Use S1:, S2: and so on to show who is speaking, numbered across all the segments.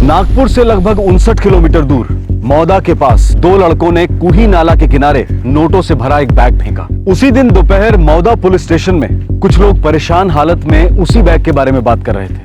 S1: नागपुर से लगभग 59 किलोमीटर दूर मौदा के पास दो लड़कों ने कुही नाला के किनारे नोटों से भरा एक बैग फेंका। उसी दिन दोपहर मौदा पुलिस स्टेशन में कुछ लोग परेशान हालत में उसी बैग के बारे में बात कर रहे थे।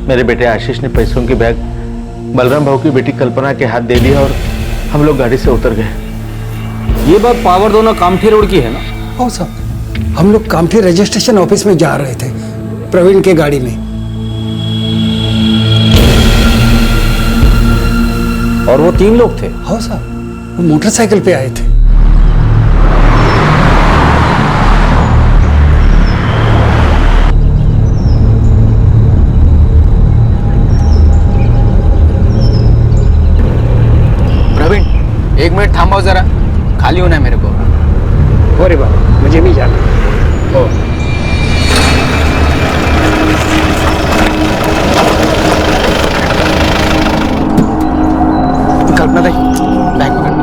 S2: मेरे बेटे आशीष ने पैसों की बैग बलराम भाऊ की बेटी कल्पना के हाथ दे दिया और हम लोग गाड़ी से उतर गए।
S1: ये बात पावर दोना कामठी रोड की है ना?
S3: हाँ साहब, हम लोग कामठी रजिस्ट्रेशन ऑफिस में जा रहे थे प्रवीण के गाड़ी में।
S1: और वो 3 लोग थे?
S3: हाँ साहब, वो मोटरसाइकिल पे आए थे।
S4: एक मिनट थांबाओ जरा, खाली होना है मेरे को।
S3: अरे बाबा, मुझे भी जाना है।
S4: कल्पना भाई, बैग पकड़।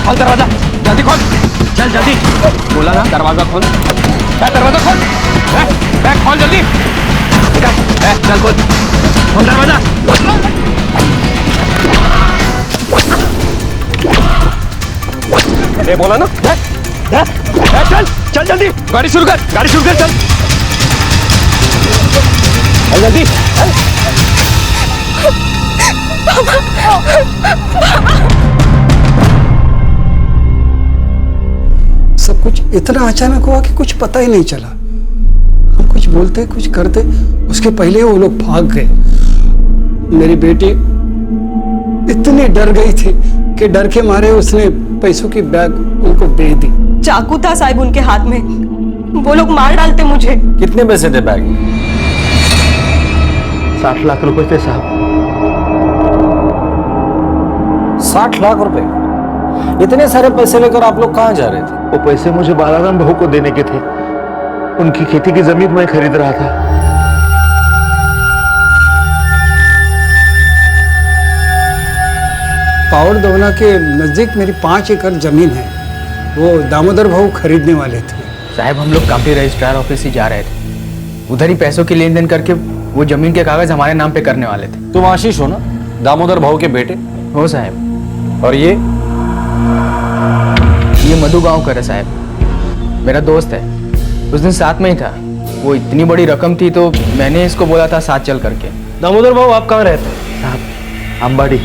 S4: खोल दरवाजा, जल्दी खोल, चल जल्दी। बोला ना दरवाजा खोल, दरवाजा खोल, बैग खोल जल्दी। चल खोल, खोल दरवाजा। ये बोला ना, चल चल जल्दी, गाड़ी शुरू कर, गाड़ी शुरू कर, चल जल्दी।
S3: सब कुछ इतना अचानक हुआ कि कुछ पता ही नहीं चला। हम कुछ बोलते कुछ करते उसके पहले वो लोग भाग गए। मेरी बेटी इतनी डर गई थी कि डर के मारे उसने पैसों की बैग उनको दे दी।
S5: चाकू था साहब उनके हाथ में, वो लोग मार डालते मुझे।
S1: कितने पैसे थे बैग में?
S2: 60 लाख रुपए थे साहब।
S1: 60 लाख रुपए? इतने सारे पैसे लेकर आप लोग कहाँ जा रहे थे?
S2: वो पैसे मुझे बालाराम भाऊ को देने के थे। उनकी खेती की जमीन मैं खरीद रहा था।
S3: पावर दोना के नजदीक मेरी 5 एकड़ जमीन है, वो दामोदर भाऊ खरीदने वाले थे।
S4: साहब हम लोग कामठी रजिस्ट्रार ऑफिस ही जा रहे थे, उधर ही पैसों की लेन देन करके वो जमीन के कागज हमारे नाम पे करने वाले थे।
S1: तुम आशीष हो ना, दामोदर भाऊ के बेटे?
S4: हो साहब।
S1: और ये
S4: मधु गांवकर है साहब, मेरा दोस्त है। उस दिन साथ में ही था। वो इतनी बड़ी रकम थी तो मैंने इसको बोला था साथ चल करके।
S1: दामोदर भाऊ आप कहाँ रहते हैं?
S2: साहब अंबाड़ी।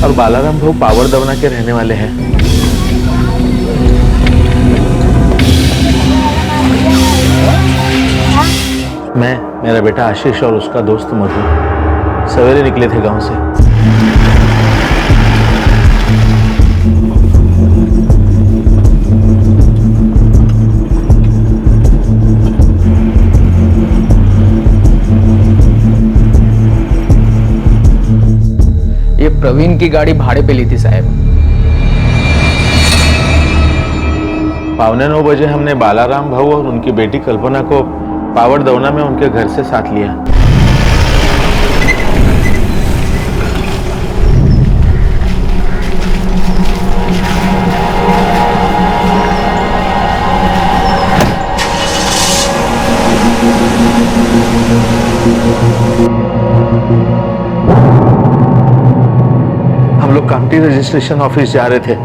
S2: और बालाराम भाऊ पावर दवना के रहने वाले हैं। मैं, मेरा बेटा आशीष और उसका दोस्त मधु सवेरे निकले थे गांव से।
S4: ये प्रवीण की गाड़ी भाड़े पे ली थी साहब।
S2: 9:15 बजे हमने बालाराम भाऊ और उनकी बेटी कल्पना को पावर दवना में उनके घर से साथ लिया। हम लोग कामठी रजिस्ट्रेशन ऑफिस जा रहे थे,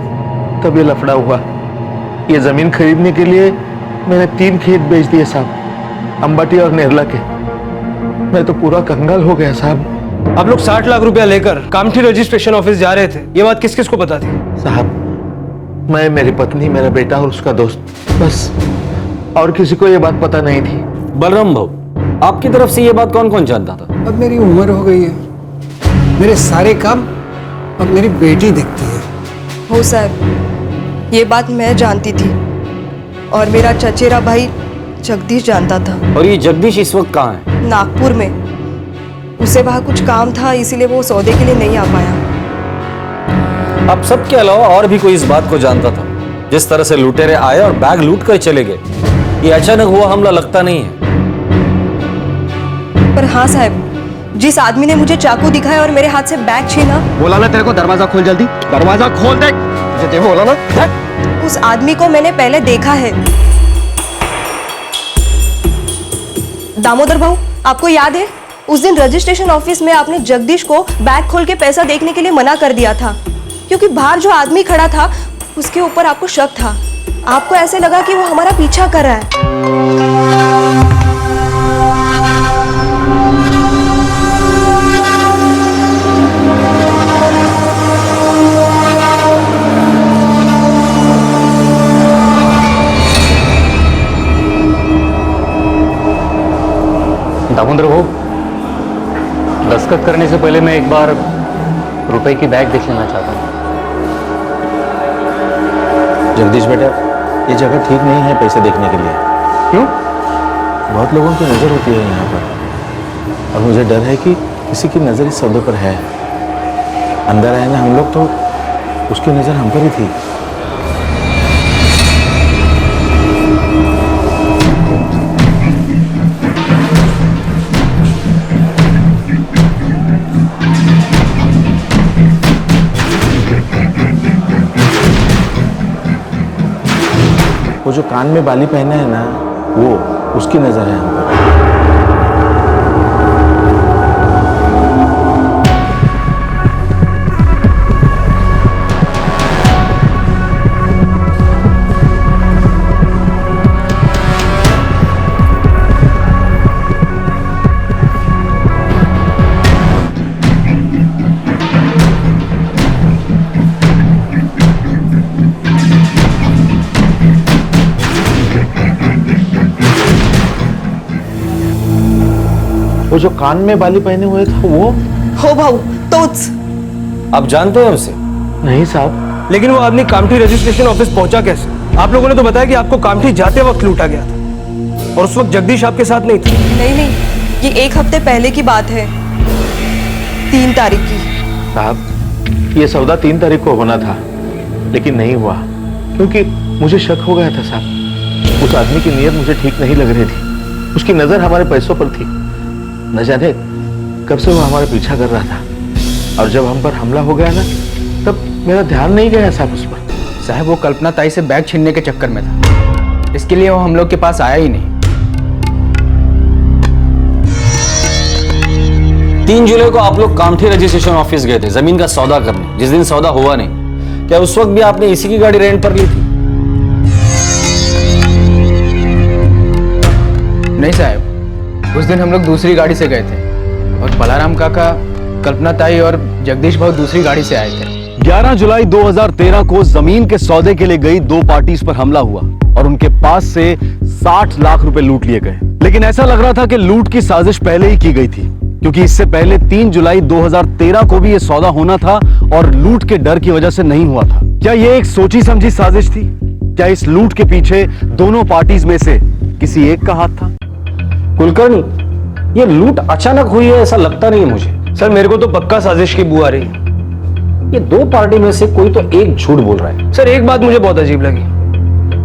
S2: तब ये लफड़ा हुआ। ये जमीन खरीदने के लिए मैंने 3 खेत बेच दिए साहब। अंबाटी और नेरला के। मैं तो पूरा कंगाल हो गया साहब।
S3: आप लोग 60 लाख रुपया लेकर कामठी रजिस्ट्रेशन ऑफिस जा रहे थे, ये बात किस किस को पता थी?
S2: साहब मैं, मेरी पत्नी, मेरा बेटा और उसका दोस्त, बस। और किसी को ये बात पता नहीं थी।
S1: बलराम भाऊ, आपकी तरफ से ये बात कौन कौन जानता था?
S3: अब मेरी उम्र हो गई है, मेरे सारे काम अब मेरी बेटी देखती है।
S5: हो साहब, ये बात मैं जानती थी और मेरा चचेरा भाई जगदीश जानता था।
S1: और ये जगदीश इस वक्त कहाँ है?
S5: नागपुर में। उसे वहाँ कुछ काम था, इसीलिए वो सौदे के लिए नहीं आ पाया।
S1: अब सबके अलावा और भी कोई इस बात को जानता था? जिस तरह से लुटेरे आए और बैग लूट कर चले गए, ये अचानक हुआ हमला लगता नहीं है।
S5: पर हाँ साहब, जिस आदमी ने मुझे चाकू दिखाया और मेरे हाथ से बैग छीना,
S4: बोला ना तेरे को, दरवाजा खोल जल्दी, दरवाजा खोल दे। मुझे बोला ना,
S5: उस आदमी को मैंने पहले देखा है। दामोदर भाऊ, आपको याद है उस दिन रजिस्ट्रेशन ऑफिस में आपने जगदीश को बैग खोल के पैसा देखने के लिए मना कर दिया था, क्योंकि बाहर जो आदमी खड़ा था उसके ऊपर आपको शक था। आपको ऐसे लगा कि वो हमारा पीछा कर रहा है।
S6: दामोदर भाऊ, दस्तखत करने से पहले मैं एक बार रुपए की बैग देख लेना चाहता हूँ।
S2: जगदीश बेटा, ये जगह ठीक नहीं है पैसे देखने के लिए।
S6: क्यों?
S2: बहुत लोगों की नजर होती है यहाँ पर, और मुझे डर है कि किसी की नजर इस सौदे पर है। अंदर आए ना हम लोग तो उसकी नजर हम पर ही थी। वो जो कान में बाली पहने है ना, वो उसकी नजर है हम पर। वो जो कान में बाली पहने हुए था वो?
S5: हो भाऊ, तोच।
S1: आप जानते हैं उसे?
S2: नहीं साहब।
S3: लेकिन वो आदमी कामठी रजिस्ट्रेशन ऑफिस पहुंचा कैसे? आप लोगों ने तो बताया कि आपको कामठी जाते वक्त लूटा गया था, और उस वक्त जगदीश आपके साथ नहीं था।
S5: नहीं, ये 1 हफ्ते पहले की बात है, 3 तारीख की।
S2: साहब, ये सौदा 3 तारीख को होना था, लेकिन नहीं हुआ, क्योंकि मुझे शक हो गया था साहब। उस आदमी की नीयत मुझे ठीक नहीं लग रही थी। उसकी नजर हमारे पैसों पर थी। न जाने कब से वो हमारा पीछा कर रहा था, और जब हम पर हमला हो गया ना, तब मेरा ध्यान नहीं गया साहब उस पर।
S4: साहब वो कल्पना ताई से बैग छीनने के चक्कर में था, इसके लिए वो हम लोग के पास आया ही नहीं।
S1: 3 जुलाई को आप लोग कामठी रजिस्ट्रेशन ऑफिस गए थे जमीन का सौदा करने, जिस दिन सौदा हुआ नहीं। क्या उस वक्त भी आपने इसी की गाड़ी रेंट पर ली थी?
S4: नहीं साहब, उस दिन हम लोग दूसरी गाड़ी से गए थे, और बलाराम काका, कल्पना ताई और जगदीश भाऊ दूसरी गाड़ी से आए थे।
S1: 11 जुलाई 2013 को जमीन के सौदे के लिए गई 2 पार्टीज पर हमला हुआ और उनके पास से 60 लाख रुपए लूट लिए गए। लेकिन ऐसा लग रहा था कि लूट की साजिश पहले ही की गई थी, क्योंकि इससे पहले 3 जुलाई 2013 को भी यह सौदा होना था और लूट के डर की वजह से नहीं हुआ था। क्या यह एक सोची समझी साजिश थी? क्या इस लूट के पीछे दोनों पार्टीज में से किसी एक का हाथ था?
S7: कुलकर्णी, ये लूट अचानक हुई है ऐसा लगता नहीं है मुझे।
S3: सर, मेरे को तो पक्का साजिश की बू आ रही है।
S7: ये 2 पार्टी में से कोई तो एक झूठ बोल रहा है।
S3: सर, एक बात मुझे बहुत अजीब लगी।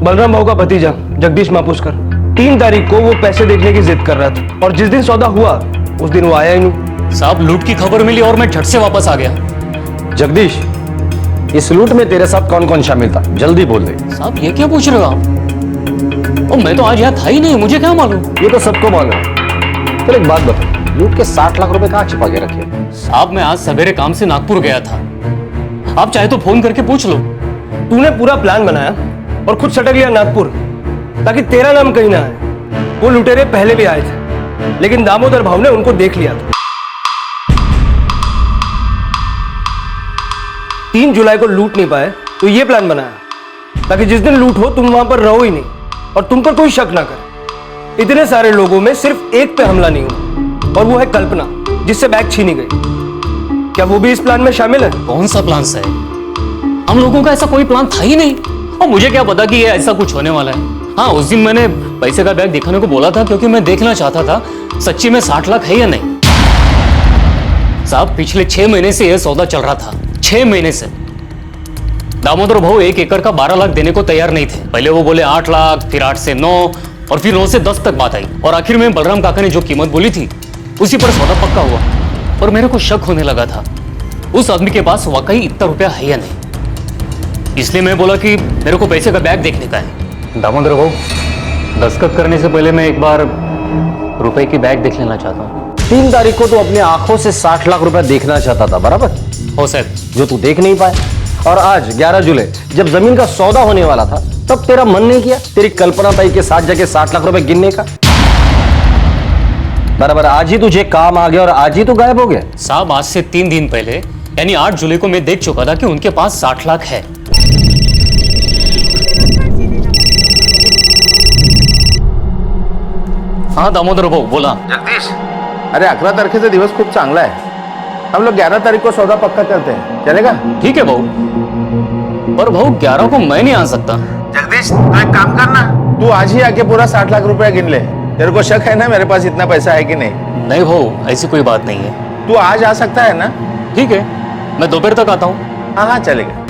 S3: बलराम भाऊ का भतीजा जगदीश मापुसकर 3 तारीख को वो पैसे देखने की जिद कर रहा था, और जिस दिन सौदा हुआ उस दिन वो आया ही नहीं।
S6: साहब लूट की खबर मिली और मैं झट से वापस आ गया।
S7: जगदीश, इस लूट में तेरे साथ कौन कौन शामिल था, जल्दी बोल दे।
S6: साहब ये क्या पूछ रहे हो आप? और मैं तो आज यहाँ था ही नहीं, मुझे क्या मालूम?
S7: ये तो सबको मालूम है। चल एक बात बता, लूट के 60 लाख रुपए कहाँ छिपा के रखे?
S6: साहब मैं आज सवेरे काम से नागपुर गया था, आप चाहे तो फोन करके पूछ लो।
S3: तूने पूरा प्लान बनाया और खुद सटक लिया नागपुर, ताकि तेरा नाम कहीं ना आए।
S4: वो लुटेरे पहले भी आए थे, लेकिन दामोदर भाव ने उनको देख लिया था। 3 जुलाई को लूट नहीं पाए तो ये प्लान बनाया ताकि जिस दिन लूट हो तुम वहां पर रहो ही नहीं और तुम पर कोई शक ना करे। इतने सारे लोगों में सिर्फ एक पे हमला नहीं हुआ और वो है कल्पना, जिससे बैग छीनी गई। क्या वो भी इस प्लान में शामिल है?
S6: कौन सा प्लान है? हम लोगों का ऐसा कोई प्लान था ही नहीं, और मुझे क्या पता कि ये ऐसा कुछ होने वाला है। हाँ, उस दिन मैंने पैसे का बैग दिखाने को बोला था क्योंकि मैं देखना चाहता था सच्ची में 60 लाख है या नहीं। साहब, पिछले 6 महीने से यह सौदा चल रहा था, 6 महीने से। दामोदर भाऊ 1 एकड़ का 12 लाख देने को तैयार नहीं थे। पहले वो बोले 8 लाख, फिर 8 से 9 और फिर 9 से 10 तक बात आई, और आखिर में बलराम काका ने जो कीमत बोली थी उसी पर सौदा पक्का हुआ। और मेरे को शक होने लगा था उस आदमी के पास वाकई इतना रुपया है या नहीं। इसलिए मैं बोला कि मेरे को पैसे का बैग देखने का है। दामोदर भाऊ, दस्तखत करने से पहले मैं एक बार रुपए की बैग देख लेना चाहता हूँ।
S7: 3 तारीख को तू अपनी आंखों से 60 लाख रुपए देखना चाहता था, बराबर?
S6: हो सर।
S7: जो तू देख नहीं पाया। और आज 11 जुलाई जब जमीन का सौदा होने वाला था तब तेरा मन नहीं किया तेरी कल्पना ताई के साथ जाके 60 लाख रुपए गिनने का? बराबर, आज ही तुझे काम आ गया और आज ही तू गायब हो गया।
S6: साहब, आज से 3 दिन पहले यानी 8 जुलाई को मैं देख चुका था कि उनके पास 60 लाख है। हाँ दामोदर भाऊ, बोला।
S2: जगदीश, अरे 11 तारखेचा दिवस खूप चांगला है। हम लोग 11 तारीख को सौदा पक्का करते हैं, चलेगा?
S6: ठीक है भाऊ, पर भाऊ 11 को मैं नहीं आ सकता।
S2: जगदीश, तो एक काम करना, तू आज ही आके पूरा 60 लाख रुपया गिन ले। तेरे को शक है ना मेरे पास इतना पैसा है कि नहीं?
S6: नहीं भाऊ, ऐसी कोई बात नहीं है।
S2: तू आज आ सकता है ना?
S6: ठीक है, मैं दोपहर तक आता हूँ।
S2: हाँ हाँ, चलेगा।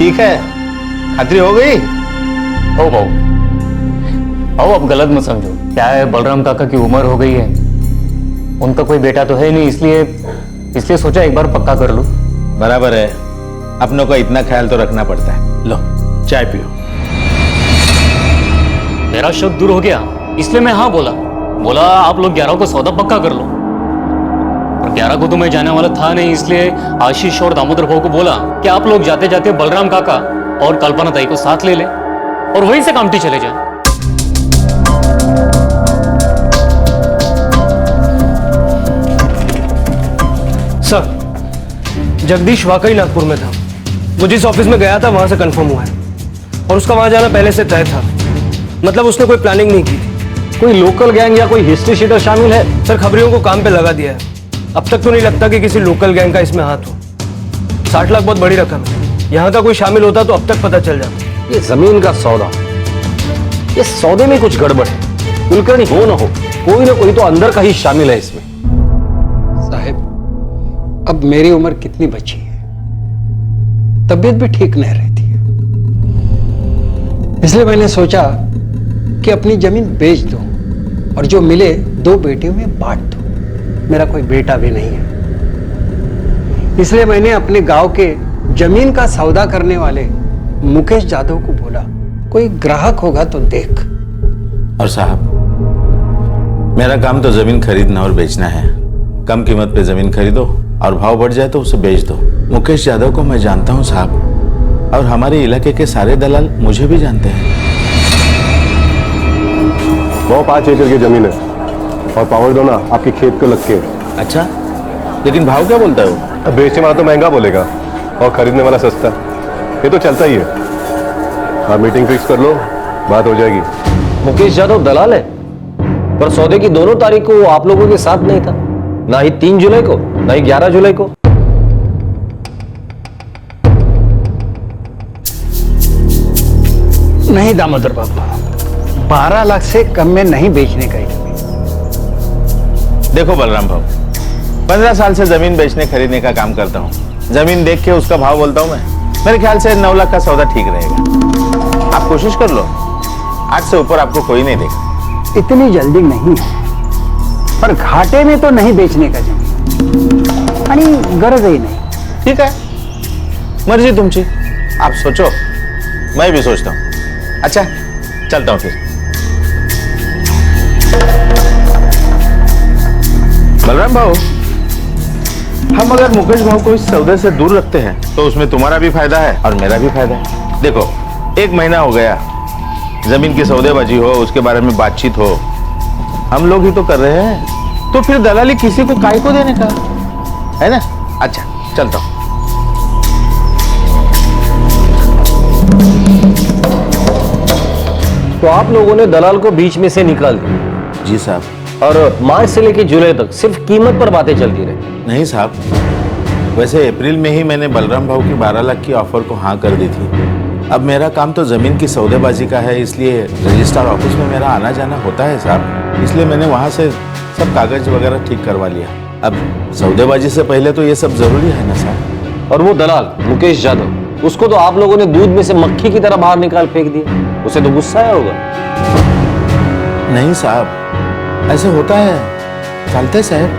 S2: ठीक है, खातरी हो गई?
S6: हो भाऊ, भाऊ अब गलत मत समझो। क्या है, बलराम काका की उम्र हो गई है, उनका कोई बेटा तो है नहीं, इसलिए सोचा एक बार पक्का कर लूं।
S2: बराबर है, अपनों का इतना ख्याल तो रखना पड़ता है। लो, चाय पियो।
S6: मेरा शक दूर हो गया, इसलिए मैं हाँ बोला आप लोग 11 को सौदा पक्का कर लो। और 11 को तो मैं जाने वाला था नहीं, इसलिए आशीष और दामोदर भाऊ को बोला कि आप लोग जाते जाते बलराम काका और कल्पना ताई को साथ ले ले और वहीं से कामटी चले जाए।
S4: सर, जगदीश वाकई नागपुर में था। वो जिस ऑफिस में गया था वहां से कंफर्म हुआ है और उसका वहां जाना पहले से तय था। मतलब उसने कोई प्लानिंग नहीं की थी।
S7: कोई लोकल गैंग या कोई हिस्ट्री शीटर शामिल है?
S4: सर, खबरियों को काम पे लगा दिया है। अब तक तो नहीं लगता कि किसी लोकल गैंग का इसमें हाथ हो। 60 लाख बहुत बड़ी रकम है, यहाँ का कोई शामिल होता तो अब तक पता चल जाता।
S7: ये जमीन का सौदा, ये सौदे में कुछ गड़बड़ है। कुलकर्णी हो ना हो, कोई ना कोई तो अंदर का ही शामिल है इसमें।
S3: साहब, अब मेरी उम्र कितनी बची है, तबीयत भी ठीक नहीं रहती है, इसलिए मैंने सोचा कि अपनी जमीन बेच दो और जो मिले 2 बेटियों में बांट दो। मेरा कोई बेटा भी नहीं है, इसलिए मैंने अपने गांव के जमीन का सौदा करने वाले मुकेश जाधव को बोला, कोई ग्राहक होगा तो देख।
S2: और साहब, मेरा काम तो जमीन खरीदना और बेचना है। कम कीमत पे जमीन खरीदो और भाव बढ़ जाए तो उसे बेच दो। मुकेश यादव को मैं जानता हूं साहब, और हमारे इलाके के सारे दलाल मुझे भी जानते हैं।
S8: वो 5 एकड़ की जमीन है और पावर दोना आपके खेत को लग के।
S2: अच्छा, लेकिन भाव क्या बोलता है वो?
S8: अब बेचने वाला तो महंगा बोलेगा और खरीदने वाला सस्ता, ये तो चलता ही है। आप मीटिंग फिक्स कर लो, बात हो जाएगी।
S7: मुकेश यादव दलाल है, पर सौदे की दोनों तारीख को वो आप लोगों के साथ नहीं था, ना ही 3 जुलाई को ना ही 11 जुलाई को।
S3: नहीं दामोदर बाबा, 12 लाख से कम में नहीं बेचने का।
S2: देखो बलराम भाऊ, 15 साल से जमीन बेचने खरीदने का काम करता हूँ। जमीन देख के उसका भाव बोलता हूँ मैं। मेरे ख्याल से 9 लाख का सौदा ठीक रहेगा। आप कोशिश कर लो, 8 से ऊपर आपको कोई नहीं देगा।
S9: इतनी जल्दी नहीं है, पर घाटे में तो नहीं बेचने का जमीन, यानी गरज ही नहीं।
S2: ठीक है, मर्जी तुमची, आप सोचो, मैं भी सोचता हूँ। अच्छा, चलता हूँ फिर। बलराम भाऊ, हम अगर मुकेश भाऊ को इस सौदे से दूर रखते हैं तो उसमें तुम्हारा भी फायदा है और मेरा भी फायदा है। देखो, 1 महीना हो गया, जमीन की सौदेबाजी हो, उसके बारे में बातचीत हो, हम लोग ही तो कर रहे हैं, तो फिर दलाली किसी को काय को देने का है ना। अच्छा, चलता हूं।
S7: तो आप लोगों ने दलाल को बीच में से निकाल दिया?
S2: जी साहब।
S7: और मार्च से लेकर जुलाई तक सिर्फ कीमत पर बातें चलती रही?
S2: नहीं साहब, वैसे अप्रैल में ही मैंने बलराम भाऊ की 12 लाख की ऑफर को हाँ कर दी थी। अब मेरा काम तो जमीन की सौदेबाजी का है, इसलिए रजिस्ट्रार ऑफिस में मेरा आना जाना होता है साहब, इसलिए मैंने वहां से सब कागज वगैरह ठीक करवा लिया। अब सौदेबाजी से पहले तो ये सब जरूरी है ना साहब।
S7: और वो दलाल मुकेश यादव, उसको तो आप लोगों ने दूध में से मक्खी की तरह बाहर निकाल फेंक दिया। उसे तो गुस्सा आया होगा।
S2: नहीं साहब, ऐसे होता है, चलते साहब।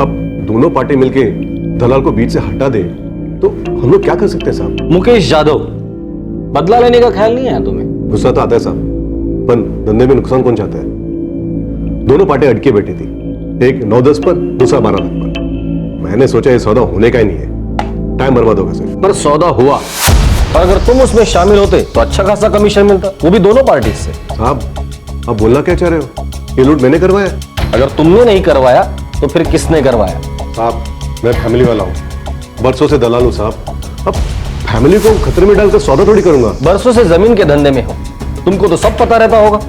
S8: अब दोनों पार्टी मिलके दलाल को बीच से हटा दे तो हम लोग क्या कर सकते हैं साहब?
S7: मुकेश यादव, बदला लेने का ख्याल नहीं आया तुम्हें?
S8: गुस्सा तो आता है साहब, पर धंधे में नुकसान कौन चाहता है? दोनों पार्टी अटके बैठी थी, एक 9-10 पर, दूसरा 12 लाख पर। मैंने सोचा ये सौदा होने का ही नहीं है, टाइम बर्बाद होगा सिर्फ।
S7: पर सौदा हुआ, और अगर तुम उसमें शामिल होते तो अच्छा खासा कमीशन मिलता, वो भी दोनों पार्टी से।
S8: साहब आप बोलना क्या चाह रहे हो? ये लूट मैंने करवाया?
S7: अगर तुमने नहीं करवाया तो फिर किसने करवाया?
S8: साहब मैं फैमिली वाला हूँ, बरसों से दलाल हूँ साहब। अब फैमिली को खतरे में डालकर सौदा थोड़ी करूंगा।
S7: बरसों से जमीन के धंधे में हो, तुमको तो सब पता रहता होगा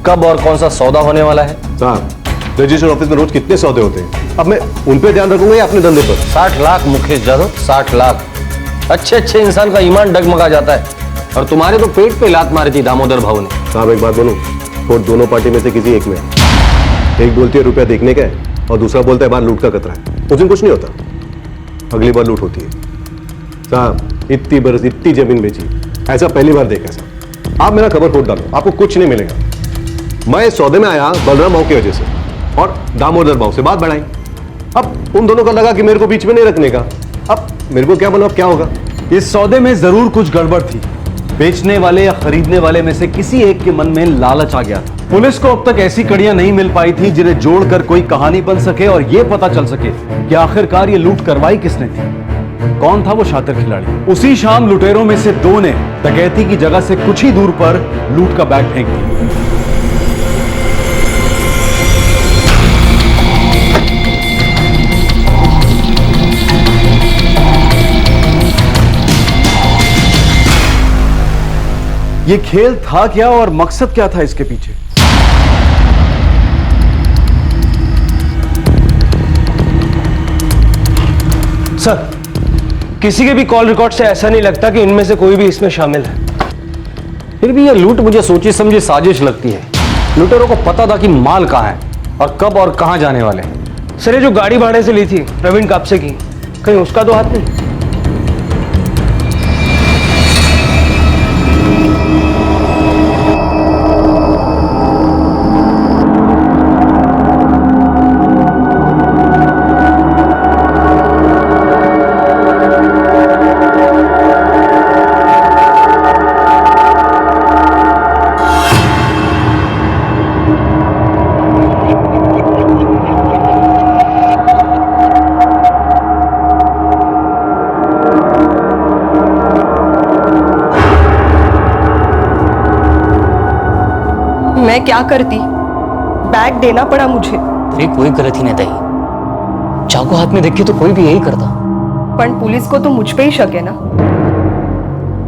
S7: कब और कौन सा सौदा होने वाला है।
S8: साहब रजिस्टर ऑफिस में रोज कितने सौदे होते हैं, अब मैं उन पे ध्यान रखूंगा या अपने धंधे पर?
S7: 60 लाख मुकेश यादव, 60 लाख। अच्छे इंसान का ईमान डगमगा जाता है, और तुम्हारे तो पेट पे लात मारी थी दामोदर भाऊ ने।
S8: साहब एक बात बोलूं, वोट दोनों पार्टी में से किसी एक में। एक बोलती है रुपया देखने का है और दूसरा बोलता है बार लूट का खतरा है। उस दिन कुछ नहीं होता, अगली बार लूट होती है। साहब इतनी बरस इतनी जमीन बेची, ऐसा पहली बार देखा साहब। आप मेरा खबर खोट डालो, आपको कुछ नहीं मिलेगा। मैं इस सौदे में आया बलराम भाऊ की वजह से, और दामोदर भाऊ से बात बढ़ाई। अब उन दोनों का लगा कि मेरे को बीच में नहीं रखने का। अब मेरे को क्या मालूम अब क्या होगा।
S1: इस सौदे में जरूर कुछ गड़बड़ थी। बेचने वाले या खरीदने वाले में से किसी एक के मन में लालच आ गया था। पुलिस को अब तक ऐसी कड़ियां नहीं मिल पाई थी जिन्हें जोड़कर कोई कहानी बन सके और यह पता चल सके कि आखिरकार ये लूट करवाई किसने थी, कौन था वो शातिर खिलाड़ी। उसी शाम लुटेरों में से 2 ने डकैती की जगह से कुछ ही दूर पर लूट का बैग फेंक दिया। ये खेल था क्या और मकसद क्या था इसके पीछे?
S4: सर, किसी के भी कॉल रिकॉर्ड से ऐसा नहीं लगता कि इनमें से कोई भी इसमें शामिल है।
S7: फिर भी ये लूट मुझे सोची समझी साजिश लगती है। लुटेरों को पता था कि माल कहां है और कब और कहां जाने वाले हैं।
S4: सर, ये जो गाड़ी भाड़े से ली थी प्रवीण कापसे की, कहीं उसका तो हाथ नहीं?
S5: मैं क्या करती, बैग देना पड़ा मुझे।
S6: अरे कोई गलती नहीं थी, चाकू हाथ में देखे तो कोई भी यही करता।
S5: पर पुलिस को तो मुझ पे ही शक है ना,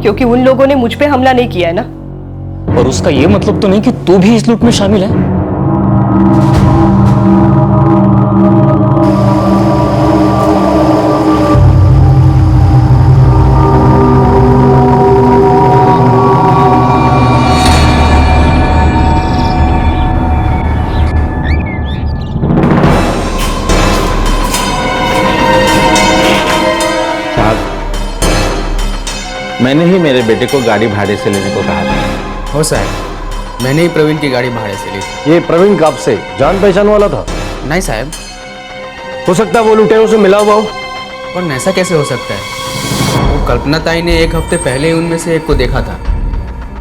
S5: क्योंकि उन लोगों ने मुझ पे हमला नहीं किया है ना।
S6: और उसका ये मतलब तो नहीं कि तू भी इस लूट में शामिल है।
S2: मैंने ही मेरे बेटे को गाड़ी भाड़े से लेने को कहा था।
S10: हो साहब, मैंने ही प्रवीण की गाड़ी भाड़े से ली थी।
S7: ये प्रवीण कब से जान पहचान वाला था?
S10: नहीं साहब,
S7: हो सकता है वो लुटेरों से मिला हुआ हो।
S10: और ऐसा कैसे हो सकता है? वो कल्पना ताई ने एक हफ्ते पहले ही उनमें से एक को देखा था।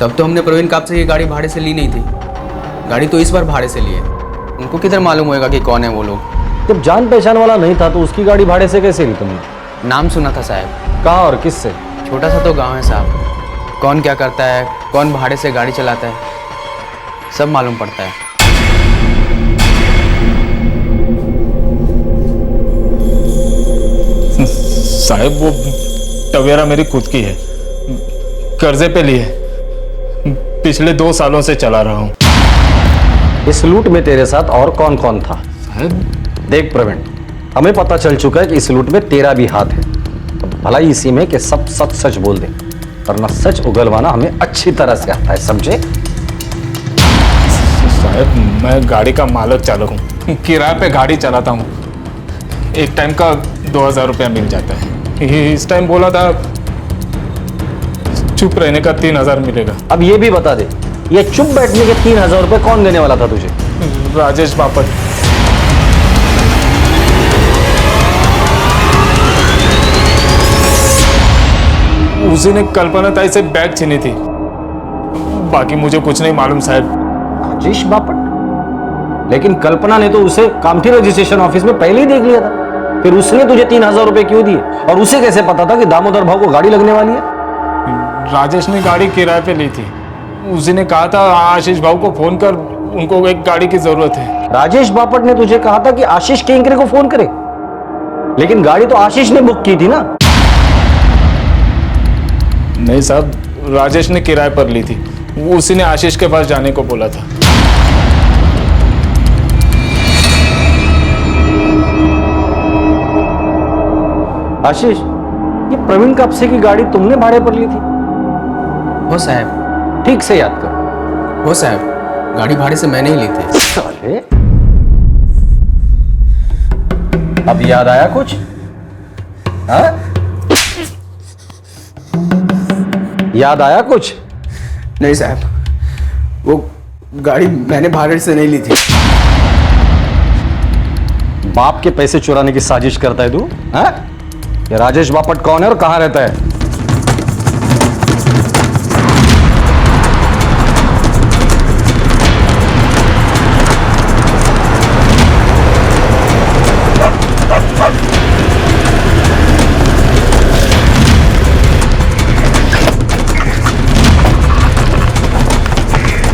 S10: तब तो हमने प्रवीण कापसे की गाड़ी भाड़े से ली नहीं थी। गाड़ी तो इस बार भाड़े से ली है। उनको किधर मालूम होएगा कि कौन है वो लोग?
S7: जब जान पहचान वाला नहीं था तो उसकी गाड़ी भाड़े से कैसे ली तुमने?
S10: नाम सुना था साहब।
S7: कहाँ और किससे?
S10: छोटा सा तो गांव है साहब। कौन क्या करता है, कौन भाड़े से गाड़ी चलाता है, सब मालूम पड़ता है।
S11: साहब वो टवेरा मेरी खुद की है, कर्जे पे ली है, पिछले 2 सालों से चला रहा हूँ।
S7: इस लूट में तेरे साथ और कौन कौन था?
S11: साहब
S7: देख प्रवीण, हमें पता चल चुका है कि इस लूट में तेरा भी हाथ है। अब भलाई इसी में कि सब सच सच बोल दे, वरना सच उगलवाना हमें अच्छी तरह से आता है, समझे?
S11: साहब मैं गाड़ी का मालक चालक हूँ, किराए पे गाड़ी चलाता हूँ। एक टाइम का 2000 रुपया मिल जाता है। इस टाइम बोला था चुप रहने का 3000 मिलेगा।
S7: अब ये भी बता दे, ये चुप बैठने के 3000 रुपए कौन देने वाला था तुझे?
S11: राजेश बापट। उसी ने कल्पना ताई से बैग छीनी थी, बाकी मुझे कुछ नहीं मालूम साहब।
S7: राजेश बापट? लेकिन कल्पना ने तो उसे कामठी रजिस्ट्रेशन ऑफिस में पहले ही देख लिया था, फिर उसने तुझे 3000 रुपए क्यों दिए? और उसे कैसे पता था कि दामोदर भाव को गाड़ी लगने वाली है?
S11: राजेश ने गाड़ी किराए पे ली थी। उसी ने कहा था आशीष भाव को फोन कर, उनको एक गाड़ी की जरूरत है।
S7: राजेश बापट ने तुझे कहा था कि आशीष केंकरे को फोन करे, लेकिन गाड़ी तो आशीष ने बुक की थी ना?
S11: नहीं साहब, राजेश ने किराए पर ली थी, उसी ने आशीष के पास जाने को बोला था।
S7: आशीष, ये प्रवीण कापसे की गाड़ी तुमने भाड़े पर ली थी?
S10: हो साहब।
S7: ठीक से याद करो।
S10: हो साहब, गाड़ी भाड़े से मैंने ही ली थी।
S7: साले, अब याद आया कुछ? हाँ? याद आया कुछ?
S10: नहीं साहब, वो गाड़ी मैंने भाड़े से नहीं ली थी।
S7: बाप के पैसे चुराने की साजिश करता है तू? हाँ? ये राजेश बापट कौन है और कहां रहता है?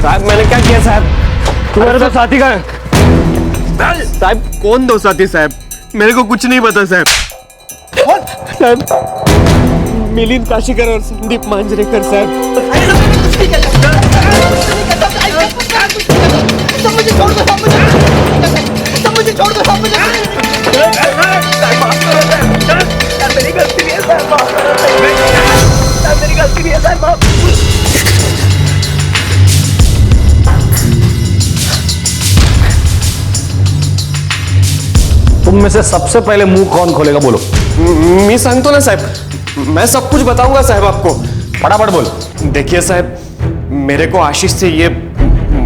S4: साहब मैंने क्या किया साहब? तुम्हारे तो साथी का है।
S2: साहब कौन दो साथी साहब? मेरे को कुछ नहीं पता साहब।
S4: साहब मिलिंद काशीकर और संदीप मांजरेकर साहब।
S2: मेरी गलती नहीं है साहब, मेरी गलती नहीं है साहब।
S7: तुम में से सबसे पहले मुंह कौन खोलेगा? बोलो।
S4: मी सांगतो ना साहब, मैं सब कुछ बताऊंगा साहब आपको।
S7: फटाफट बोल।
S4: देखिए साहब, मेरे को आशीष से ये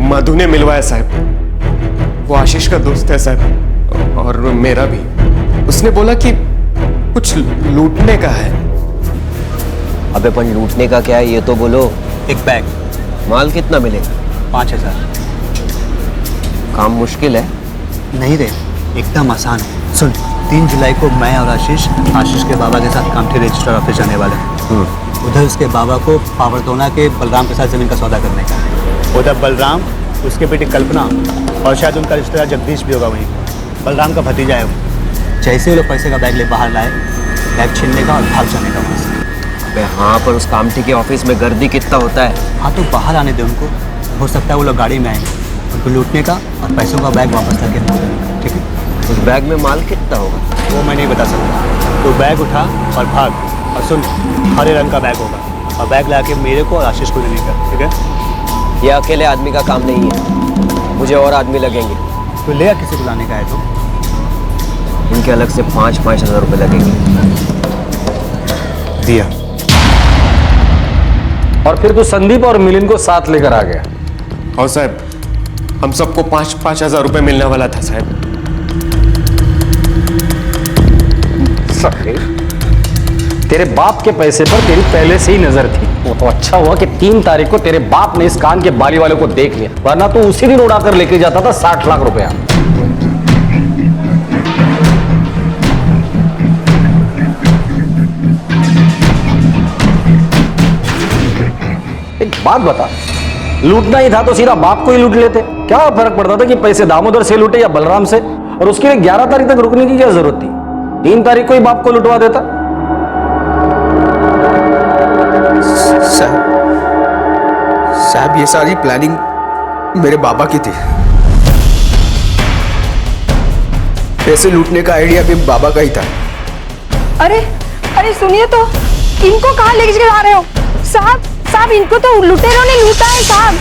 S4: मधु ने मिलवाया साहब। वो आशीष का दोस्त है साहब, और मेरा भी। उसने बोला कि कुछ लूटने का है।
S12: अबे पण लूटने का क्या है ये तो बोलो।
S13: एक बैग।
S12: माल कितना मिलेगा?
S13: 5000।
S12: काम मुश्किल है?
S13: नहीं रे, एकदम आसान है। सुन, 3 जुलाई को मैं और आशीष के बाबा के साथ कामठी रजिस्टर ऑफिस जाने वाले हैं। उधर उसके बाबा को पावरतोना के बलराम के साथ जमीन का सौदा करने का। उधर बलराम, उसके बेटी कल्पना और शायद उनका रिश्तेदार जगदीश भी होगा वहीं। बलराम का भतीजा है वो। जैसे वो लोग पैसे का बैग ले बाहर लाए, बैग छीनने का और भाग जाने का वहाँ से।
S12: अबे हाँ, पर उस कामठी के ऑफिस में गर्दी कितना होता है?
S13: हाँ तो बाहर आने दे उनको। हो सकता है वो लोग गाड़ी में आएंगे, उनको लूटने का और पैसों का बैग वापस करके ठीक है?
S12: उस बैग में माल कितना होगा?
S13: वो मैं नहीं बता सकता। तो बैग उठा और भाग। और सुन, हरे रंग का बैग होगा और बैग लाके मेरे को और आशीष को देने का, ठीक है?
S12: ये अकेले आदमी का काम नहीं है, मुझे और आदमी लगेंगे।
S13: तो ले किसी को लाने का है तो?
S12: उनके अलग से 5-5 हज़ार रुपये लगेंगे।
S13: दिया।
S7: और फिर तू संदीप और मिलिंद को साथ लेकर आ गया।
S14: और साहब, हम सबको 5,000 रुपए मिलने वाला था साहब।
S7: तेरे बाप के पैसे पर तेरी पहले से ही नजर थी। वो तो अच्छा हुआ कि 3 तारीख को तेरे बाप ने इस कान के बाली वाले को देख लिया, वरना तो उसी दिन उड़ाकर लेके जाता था 60 लाख रुपया। एक बात बता, लूटना ही था तो सीधा बाप को ही लूट लेते। क्या फर्क पड़ता था कि पैसे दामोदर से लूटे या बलराम से? और उसके लिए 11 तारीख तक रुकने की क्या जरूरत थी? 3 तारीख को ही बाप को लुटवा देता।
S10: साहब ये सारी प्लानिंग मेरे बाबा की थी। पैसे लूटने का आइडिया भी बाबा का ही था।
S5: अरे अरे सुनिए तो, इनको कहाँ लेके जा रहे हो साहब? साहब इनको तो लुटेरों ने लूटा है साहब।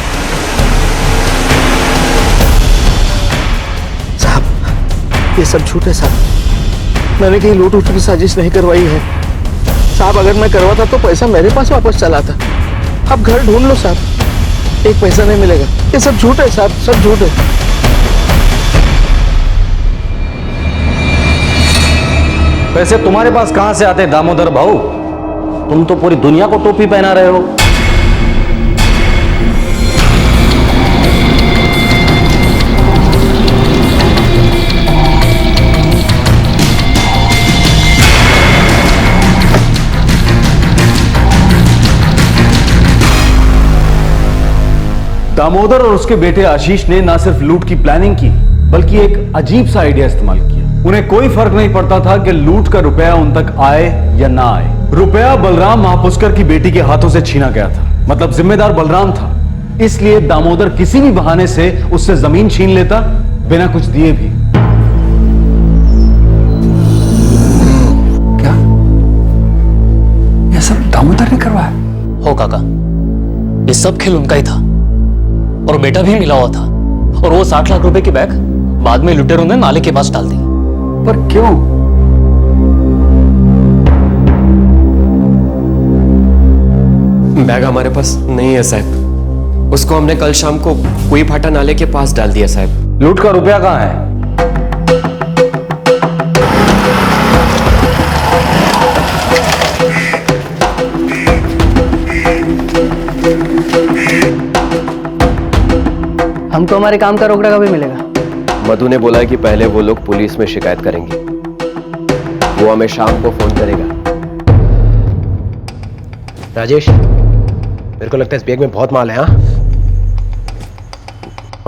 S2: साहब ये सब झूठ है साहब, मैंने कहीं लूट उठ की साजिश नहीं करवाई है साहब। अगर मैं करवाता तो पैसा मेरे पास वापस चला था। अब घर ढूंढ लो साहब, एक पैसा नहीं मिलेगा। ये सब झूठ है साहब, सब झूठ है।
S7: पैसे तुम्हारे पास कहां से आते दामोदर भाऊ? तुम तो पूरी दुनिया को टोपी पहना रहे हो।
S1: दामोदर और उसके बेटे आशीष ने ना सिर्फ लूट की प्लानिंग की, बल्कि एक अजीब सा आइडिया इस्तेमाल किया। उन्हें कोई फर्क नहीं पड़ता था कि लूट का रुपया उन तक आए या ना आए। रुपया बलराम महापुष्कर की बेटी के हाथों से छीना गया था, मतलब जिम्मेदार बलराम था। इसलिए दामोदर किसी भी बहाने से उससे जमीन छीन लेता, बिना कुछ दिए भी।
S3: क्या यह सब दामोदर ने करवाया?
S6: हो काका, ये सब खेल उनका ही था और बेटा भी मिला हुआ था। और वो 60 लाख रुपए की बैग बाद में लुटेरों ने नाले के पास डाल दी।
S3: पर क्यों?
S14: बैग हमारे पास नहीं है साहब, उसको हमने कल शाम को कुई फाटा नाले के पास डाल दिया साहब।
S7: लूट का रुपया कहां है?
S15: हमको हमारे काम का रोकड़ा कभी मिलेगा?
S12: मधु ने बोला है कि पहले वो लोग पुलिस में शिकायत करेंगे, वो हमें शाम को फोन करेगा।
S16: राजेश, मेरे को लगता है इस बैग में बहुत माल है। हाँ,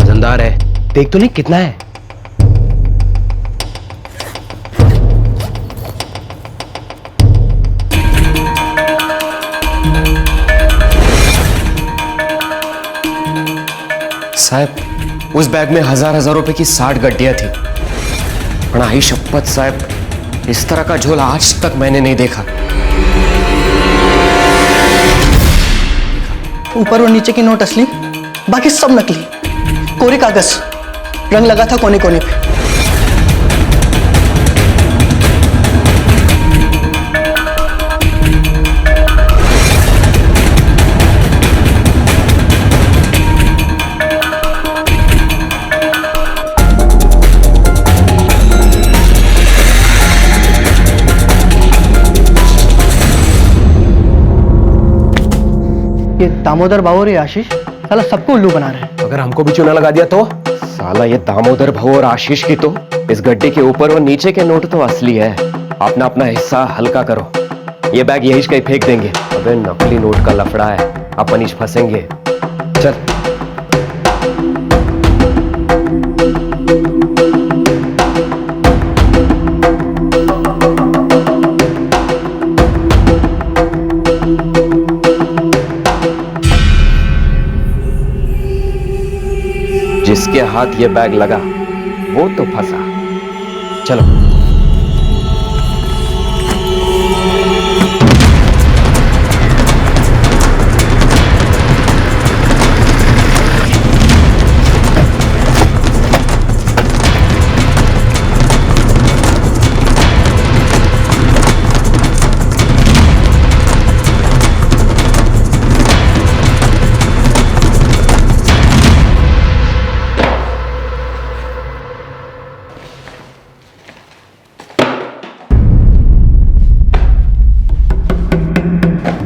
S16: वजनदार है, देख तो नहीं कितना है।
S14: साहब उस बैग में हजार रुपए की 60 गड्डियां थी। पढ़ाई शपथ साहब, इस तरह का झोला आज तक मैंने नहीं देखा।
S15: ऊपर और नीचे की नोट असली, बाकी सब नकली। कोरे कागज, रंग लगा था कोने कोने पे। ये दामोदर भाऊ और ये आशीष साला सबको उल्लू बना रहे हैं।
S16: अगर हमको भी चूना लगा दिया तो?
S14: साला ये दामोदर भाऊ और आशीष की तो इस गड्ढे के ऊपर और नीचे के नोट तो असली है। अपना अपना हिस्सा हल्का करो, ये बैग यही कहीं फेंक देंगे। अबे नकली नोट का लफड़ा है, अपन इस फंसेंगे। चल जिसके हाथ ये बैग लगा वो तो फंसा। चलो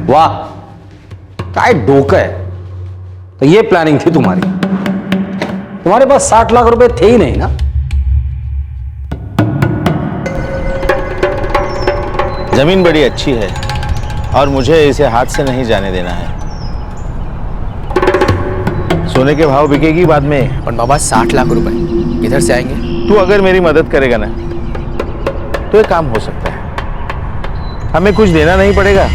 S7: वाह, काय डोकं है। तो ये प्लानिंग थी तुम्हारी। तुम्हारे पास 60 लाख रुपए थे ही नहीं ना।
S2: जमीन बड़ी अच्छी है और मुझे इसे हाथ से नहीं जाने देना है। सोने के भाव बिकेगी बाद में।
S10: और बाबा 60 लाख रुपए किधर से आएंगे?
S2: तू अगर मेरी मदद करेगा ना तो ये काम हो सकता है। हमें कुछ देना नहीं पड़ेगा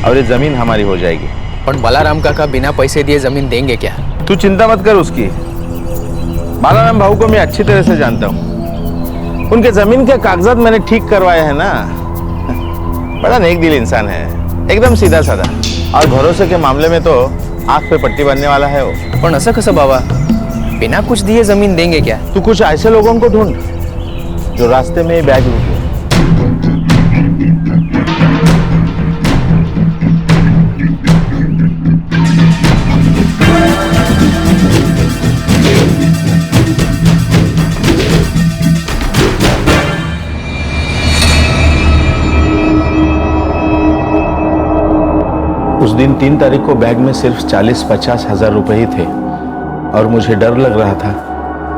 S2: और ये जमीन हमारी हो जाएगी।
S10: और बालाराम काका बिना पैसे दिए जमीन देंगे क्या?
S2: तू चिंता मत कर उसकी। बालाराम भाऊ को मैं अच्छी तरह से जानता हूँ। उनके जमीन के कागजात मैंने ठीक करवाए हैं ना। बड़ा नेक दिल इंसान है, एकदम सीधा साधा, और भरोसे के मामले में तो आंख पे पट्टी बांधने वाला है वो।
S10: पर ऐसा कैसा बाबा, बिना कुछ दिए जमीन देंगे क्या?
S2: तू कुछ ऐसे लोगों को ढूंढ जो रास्ते में बैग रुके। उस दिन 3 तारीख को बैग में सिर्फ 40-50 हजार रुपए ही थे और मुझे डर लग रहा था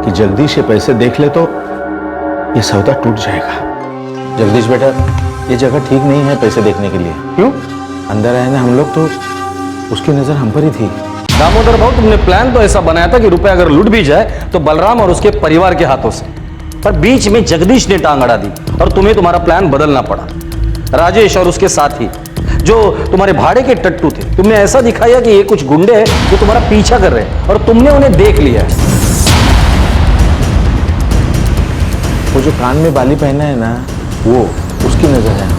S2: कि जगदीश ये पैसे देख ले तो ये सौदा टूट जाएगा। जगदीश बेटा, ये जगह ठीक नहीं है पैसे देखने के लिए।
S7: क्यों?
S2: अंदर आए ना हम लोग तो उसकी नजर हम पर ही थी।
S7: दामोदर भाऊ, तुमने प्लान तो ऐसा बनाया था कि रुपए अगर लूट भी जाए तो बलराम और उसके परिवार के हाथों से, पर बीच में जगदीश ने टांग अड़ा दी और तुम्हें तुम्हारा प्लान बदलना पड़ा। राजेश और उसके साथी जो तुम्हारे भाड़े के टट्टू थे, तुमने ऐसा दिखाया कि ये कुछ गुंडे हैं जो तुम्हारा पीछा कर रहे हैं और तुमने उन्हें देख लिया है।
S2: वो जो कान में बाली पहना है ना, वो उसकी नजर है।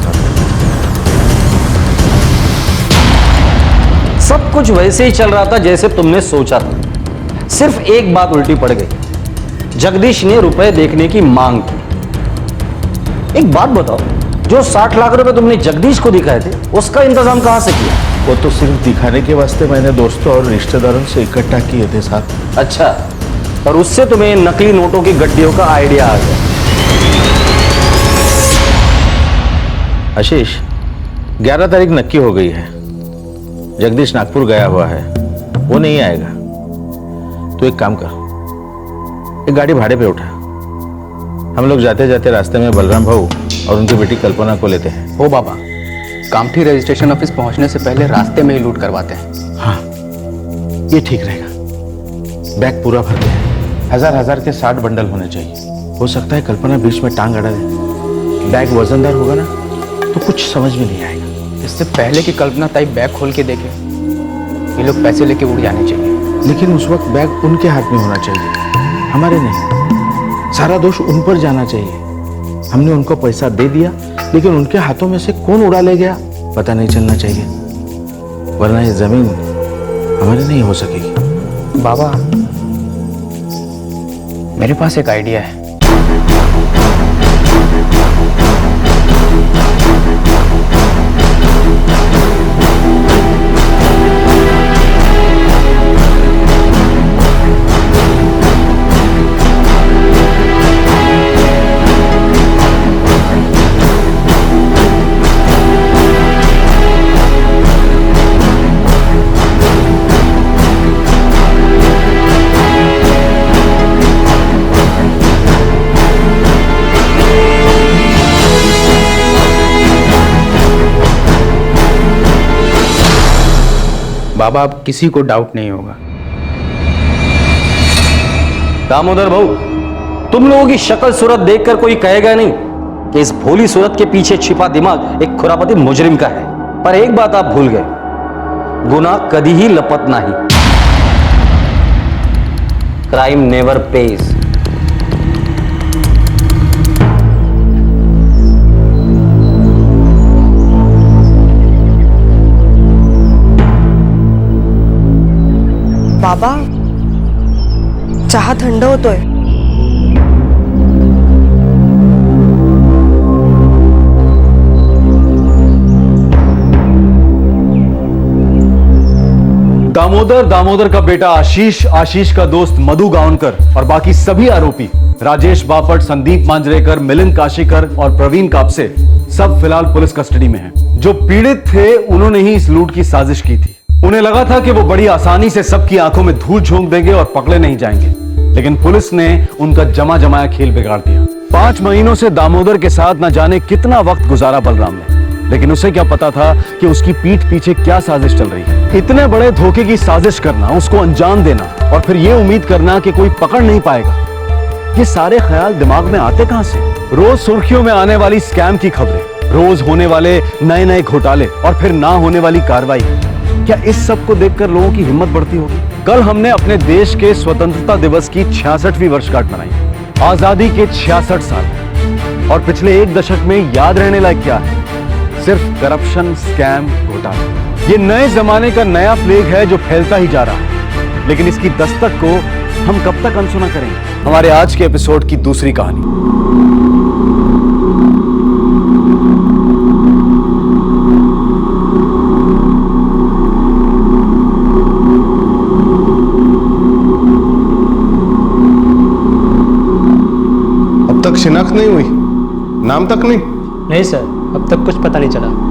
S7: सब कुछ वैसे ही चल रहा था जैसे तुमने सोचा था। सिर्फ एक बात उल्टी पड़ गई। जगदीश ने रुपए देखने की मांग की। एक बात बताओ, जो 60 लाख रुपए तुमने जगदीश को दिखाए थे, उसका इंतजाम कहां से किया?
S2: वो तो सिर्फ दिखाने के वास्ते मैंने दोस्तों और रिश्तेदारों से इकट्ठा किए थे साथ।
S7: अच्छा, और उससे तुम्हें नकली नोटों की गड्डियों का आइडिया आ गया।
S2: आशीष, 11 तारीख नक्की हो गई है। जगदीश नागपुर गया हुआ है, वो नहीं आएगा। तो एक काम कर, एक गाड़ी भाड़े पे उठा। हम लोग जाते जाते रास्ते में बलराम भाऊ और उनकी बेटी कल्पना को लेते हैं।
S10: हो बाबा, कामठी रजिस्ट्रेशन ऑफिस पहुंचने से पहले रास्ते में ही लूट करवाते हैं।
S2: हाँ, ये ठीक रहेगा। बैग पूरा भर के 1000 के 60 बंडल होने चाहिए। हो सकता है कल्पना बीच में टांग अड़ा दे। बैग वजनदार होगा ना तो कुछ समझ में नहीं आएगा।
S10: इससे पहले कि कल्पना ताई बैग खोल के देखे, ये लोग पैसे लेके उड़ जाने चाहिए।
S2: लेकिन उस वक्त बैग उनके हाथ में होना चाहिए, हमारे नहीं। सारा दोष उन पर जाना चाहिए। हमने उनको पैसा दे दिया, लेकिन उनके हाथों में से कौन उड़ा ले गया पता नहीं चलना चाहिए, वरना ये जमीन हमारी नहीं हो सकेगी।
S10: बाबा, मेरे पास एक आइडिया है। बाबा, अब किसी को डाउट नहीं होगा।
S7: दामोदर भाऊ, तुम लोगों की शक्ल सूरत देखकर कोई कहेगा नहीं कि इस भोली सूरत के पीछे छिपा दिमाग एक खुरापती मुजरिम का है। पर एक बात आप भूल गए, गुनाह कभी ही लपटना ही। Crime never pays.
S5: बाबा, चहा थंड होतोय।
S1: दामोदर का बेटा आशीष, आशीष का दोस्त मधु गावनकर और बाकी सभी आरोपी राजेश बापट, संदीप मांजरेकर, मिलिंद काशीकर और प्रवीण कापसे सब फिलहाल पुलिस कस्टडी में हैं। जो पीड़ित थे उन्होंने ही इस लूट की साजिश की थी। उन्हें लगा था कि वो बड़ी आसानी से सबकी आंखों में धूल झोंक देंगे और पकड़े नहीं जाएंगे, लेकिन पुलिस ने उनका जमाया खेल बिगाड़ दिया। 5 महीनों से दामोदर के साथ न जाने कितना वक्त गुजारा बलराम ने, लेकिन उसे क्या पता था कि उसकी पीठ पीछे क्या साजिश चल रही है। इतने बड़े धोखे की साजिश करना, उसको अंजाम देना और फिर यह उम्मीद करना कि कोई पकड़ नहीं पाएगा, ये सारे ख्याल दिमाग में आते कहां से? रोज सुर्खियों में आने वाली स्कैम की खबरें, रोज होने वाले नए नए घोटाले और फिर ना होने वाली कार्रवाई, क्या इस सब को देखकर लोगों की हिम्मत बढ़ती होगी? कल हमने अपने देश के स्वतंत्रता दिवस की 66वीं वर्षगांठ मनाई। आजादी के 66 साल और पिछले 1 दशक में याद रहने लायक क्या है? सिर्फ करप्शन, स्कैम, घोटाले। ये नए जमाने का नया प्लेग है जो फैलता ही जा रहा है, लेकिन इसकी दस्तक को हम कब तक अनसुना करेंगे? हमारे आज के एपिसोड की दूसरी कहानी।
S2: अब तक शिनाख्त नहीं हुई, नाम तक नहीं?
S17: नहीं सर, अब तक कुछ पता नहीं चला।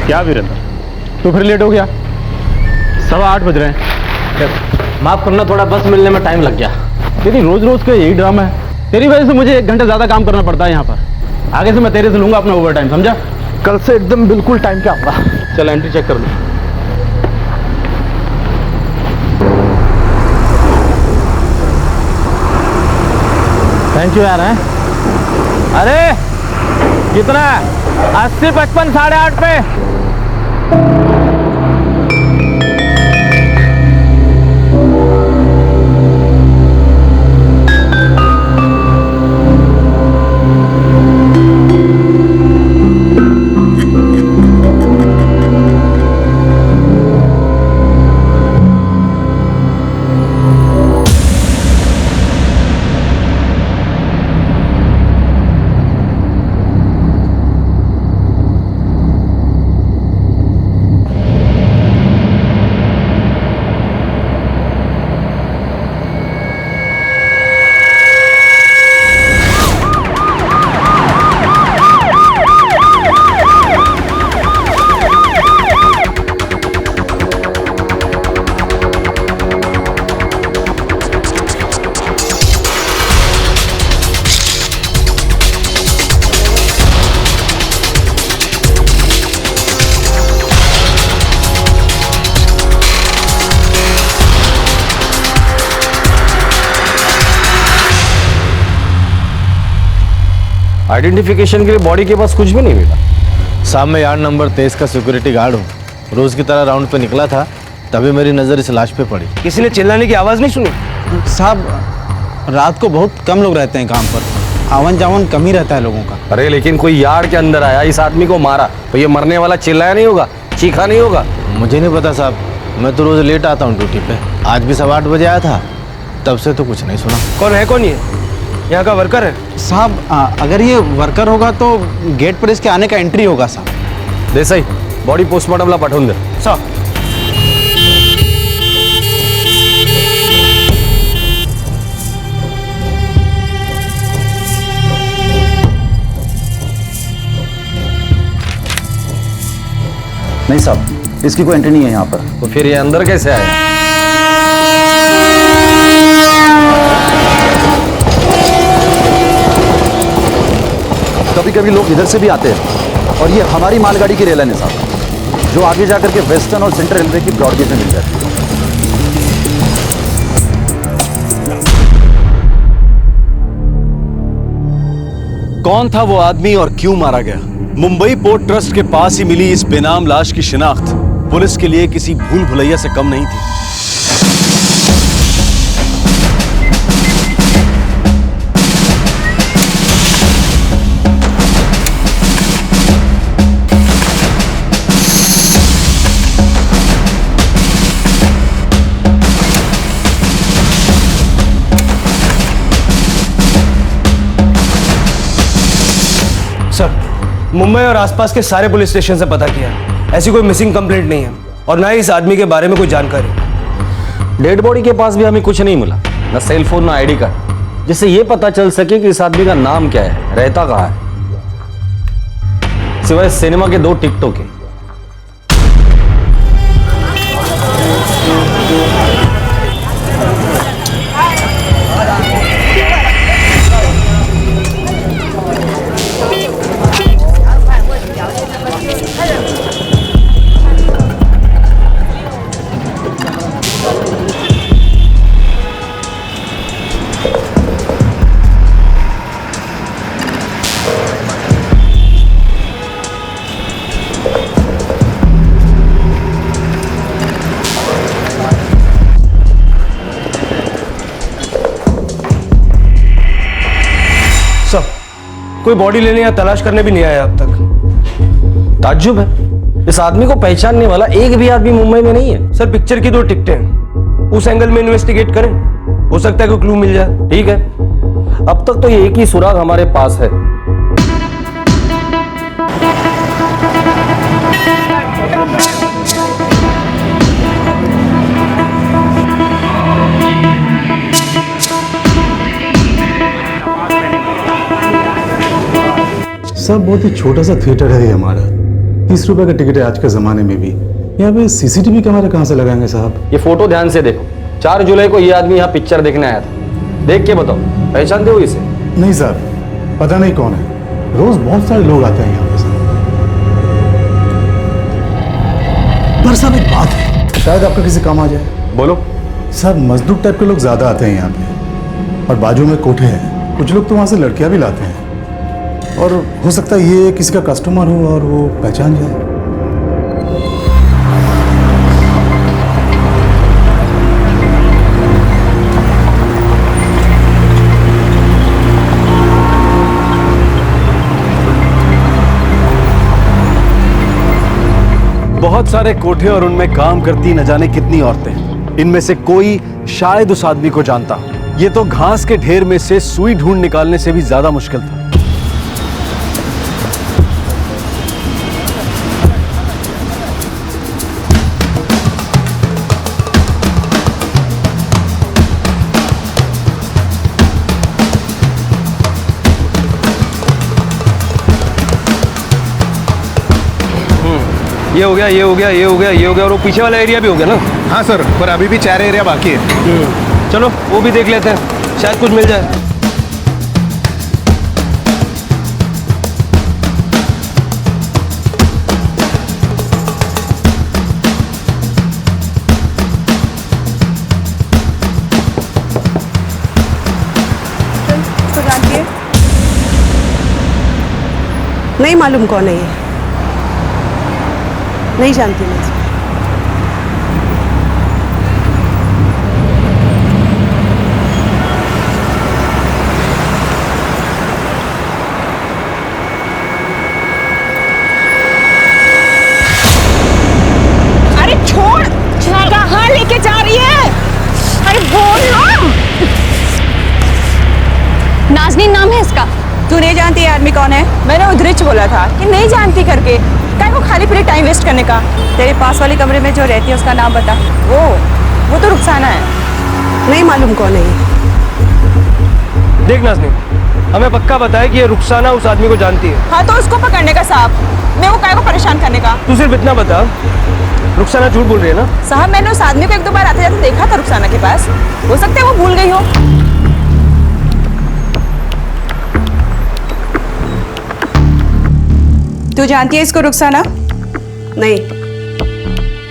S7: क्या वीरेंद्र, तू फिर लेट हो गया? 8:15 बज रहे हैं। माफ करना, थोड़ा बस मिलने में टाइम लग गया। तेरी रोज रोज का यही ड्रामा है। तेरी वजह से मुझे 1 घंटा ज्यादा काम करना पड़ता है यहाँ पर। आगे से मैं तेरे से लूंगा अपना ओवर टाइम, समझा? कल से एकदम बिल्कुल टाइम पे आऊंगा। चल एंट्री चेक कर लो। थैंक यू यार। है अरे कितना? 80, 55, 8.5 पे। आइडेंटिफिकेशन के लिए बॉडी के पास कुछ भी नहीं मिला। साहब मैं यार्ड नंबर 23 का सिक्योरिटी गार्ड हूँ। रोज की तरह राउंड पे निकला था, तभी मेरी नज़र इस लाश पे पड़ी।
S4: किसी ने चिल्लाने की आवाज़ नहीं सुनी?
S18: साहब रात को बहुत कम लोग रहते हैं काम पर, आवन जावन कम ही रहता है लोगों का।
S7: अरे लेकिन कोई यार्ड के अंदर आया, इस आदमी को मारा, तो ये मरने वाला चिल्लाया नहीं होगा, चीखा नहीं होगा? मुझे नहीं पता साहब, मैं तो रोज लेट आता हूँ ड्यूटी पे। आज भी 8:15 बजे आया था, तब से तो कुछ नहीं सुना।
S4: कौन है? कौन ये? यहाँ का वर्कर है?
S18: साहब अगर ये वर्कर होगा तो गेट पर इसके आने का एंट्री होगा साहब।
S7: देसाई बॉडी पोस्टमार्टमला पाठवून दे।
S4: साहब
S7: नहीं साहब, इसकी कोई एंट्री नहीं है यहाँ पर।
S18: तो फिर ये अंदर कैसे आया?
S7: कभी कभी लोग इधर से भी आते हैं और ये हमारी मालगाड़ी की रेल है साहब, जो आगे जाकर के वेस्टर्न और सेंट्रल रेलवे की ब्रॉडगेज में मिल जाती है।
S1: कौन था वो आदमी और क्यों मारा गया? मुंबई पोर्ट ट्रस्ट के पास ही मिली इस बेनाम लाश की शिनाख्त पुलिस के लिए किसी भूल भुलैया से कम नहीं थी।
S4: सर, मुंबई और आसपास के सारे पुलिस स्टेशन से पता किया, ऐसी कोई मिसिंग कंप्लेंट नहीं है और ना ही इस आदमी के बारे में कोई जानकारी।
S7: डेड बॉडी के पास भी हमें कुछ नहीं मिला, ना सेल फोन ना आईडी कार्ड, जिससे ये पता चल सके कि इस आदमी का नाम क्या है, रहता कहाँ है, सिवाय सिनेमा के 2 टिकटों के।
S4: कोई बॉडी लेने या तलाश करने भी नहीं आया अब तक।
S7: ताज्जुब है, इस आदमी को पहचानने वाला एक भी आदमी मुंबई में नहीं है।
S4: सर, पिक्चर की 2 टिकटें हैं, उस एंगल में इन्वेस्टिगेट करें, हो सकता है कोई क्लू मिल जाए।
S7: ठीक है, अब तक तो ये एक ही सुराग हमारे पास है।
S19: सब बहुत ही छोटा सा थिएटर है ये हमारा, 30 रुपए का टिकट है आज के जमाने में भी। यहाँ पे सीसीटीवी कैमरा कहाँ से लगाएंगे साहब?
S7: ये फोटो ध्यान से देखो, 4 जुलाई को ये आदमी यहाँ पिक्चर देखने आया था। देख के बताओ, पहचानते हो इसे?
S19: नहीं साहब, पता नहीं कौन है, रोज बहुत सारे लोग आते हैं यहाँ पे साहब। पर साहब एक बात है, शायद आपका किसी काम आ जाए।
S7: बोलो।
S19: साहब, मजदूर टाइप के लोग ज्यादा आते हैं यहाँ पे, और बाजू में कोठे हैं, कुछ लोग तो वहां से लड़कियां भी लाते हैं, और हो सकता है ये किसी का कस्टमर हो और वो पहचान जाए।
S1: बहुत सारे कोठे और उनमें काम करती न जाने कितनी औरतें, इनमें से कोई शायद उस आदमी को जानता। ये तो घास के ढेर में से सुई ढूंढ निकालने से भी ज्यादा मुश्किल था।
S4: ये हो गया, ये हो गया, ये हो गया, ये हो गया, और वो पीछे वाला एरिया भी हो गया ना?
S2: हाँ सर, पर अभी भी 4 एरिया बाकी है।
S4: चलो वो भी देख लेते हैं, शायद कुछ मिल जाए।
S5: इसको जानती है?
S20: नहीं मालूम कौन है ये, नहीं जानती मैं।
S21: अरे छोड़, कहाँ लेके जा रही है? अरे बोल ना।
S5: नाज़नीन नाम है इसका।
S21: तू नहीं जानती है आदमी कौन है? मैंने उधरिच बोला था कि नहीं जानती करके, क्या को खाली फिर टाइम वेस्ट करने का। तेरे पास वाले कमरे में जो रहती है उसका नाम बता। वो तो रुखसाना है।
S20: नहीं मालूम कौन है ये।
S4: देख नाज़नीन, हमें पक्का बताया कि ये रुखसाना उस आदमी को जानती है।
S21: हाँ तो उसको पकड़ने का साहब, मैं वो काय को परेशान बंद करने का।
S4: तू सिर्फ इतना बता, रुखसाना झूठ बोल रही है ना?
S21: साहब मैंने उस आदमी को एक दो बार आते जाते देखा था रुखसाना के पास, हो सकता है वो भूल गई हो। तू जानती है इसको रुखसाना?
S20: नहीं,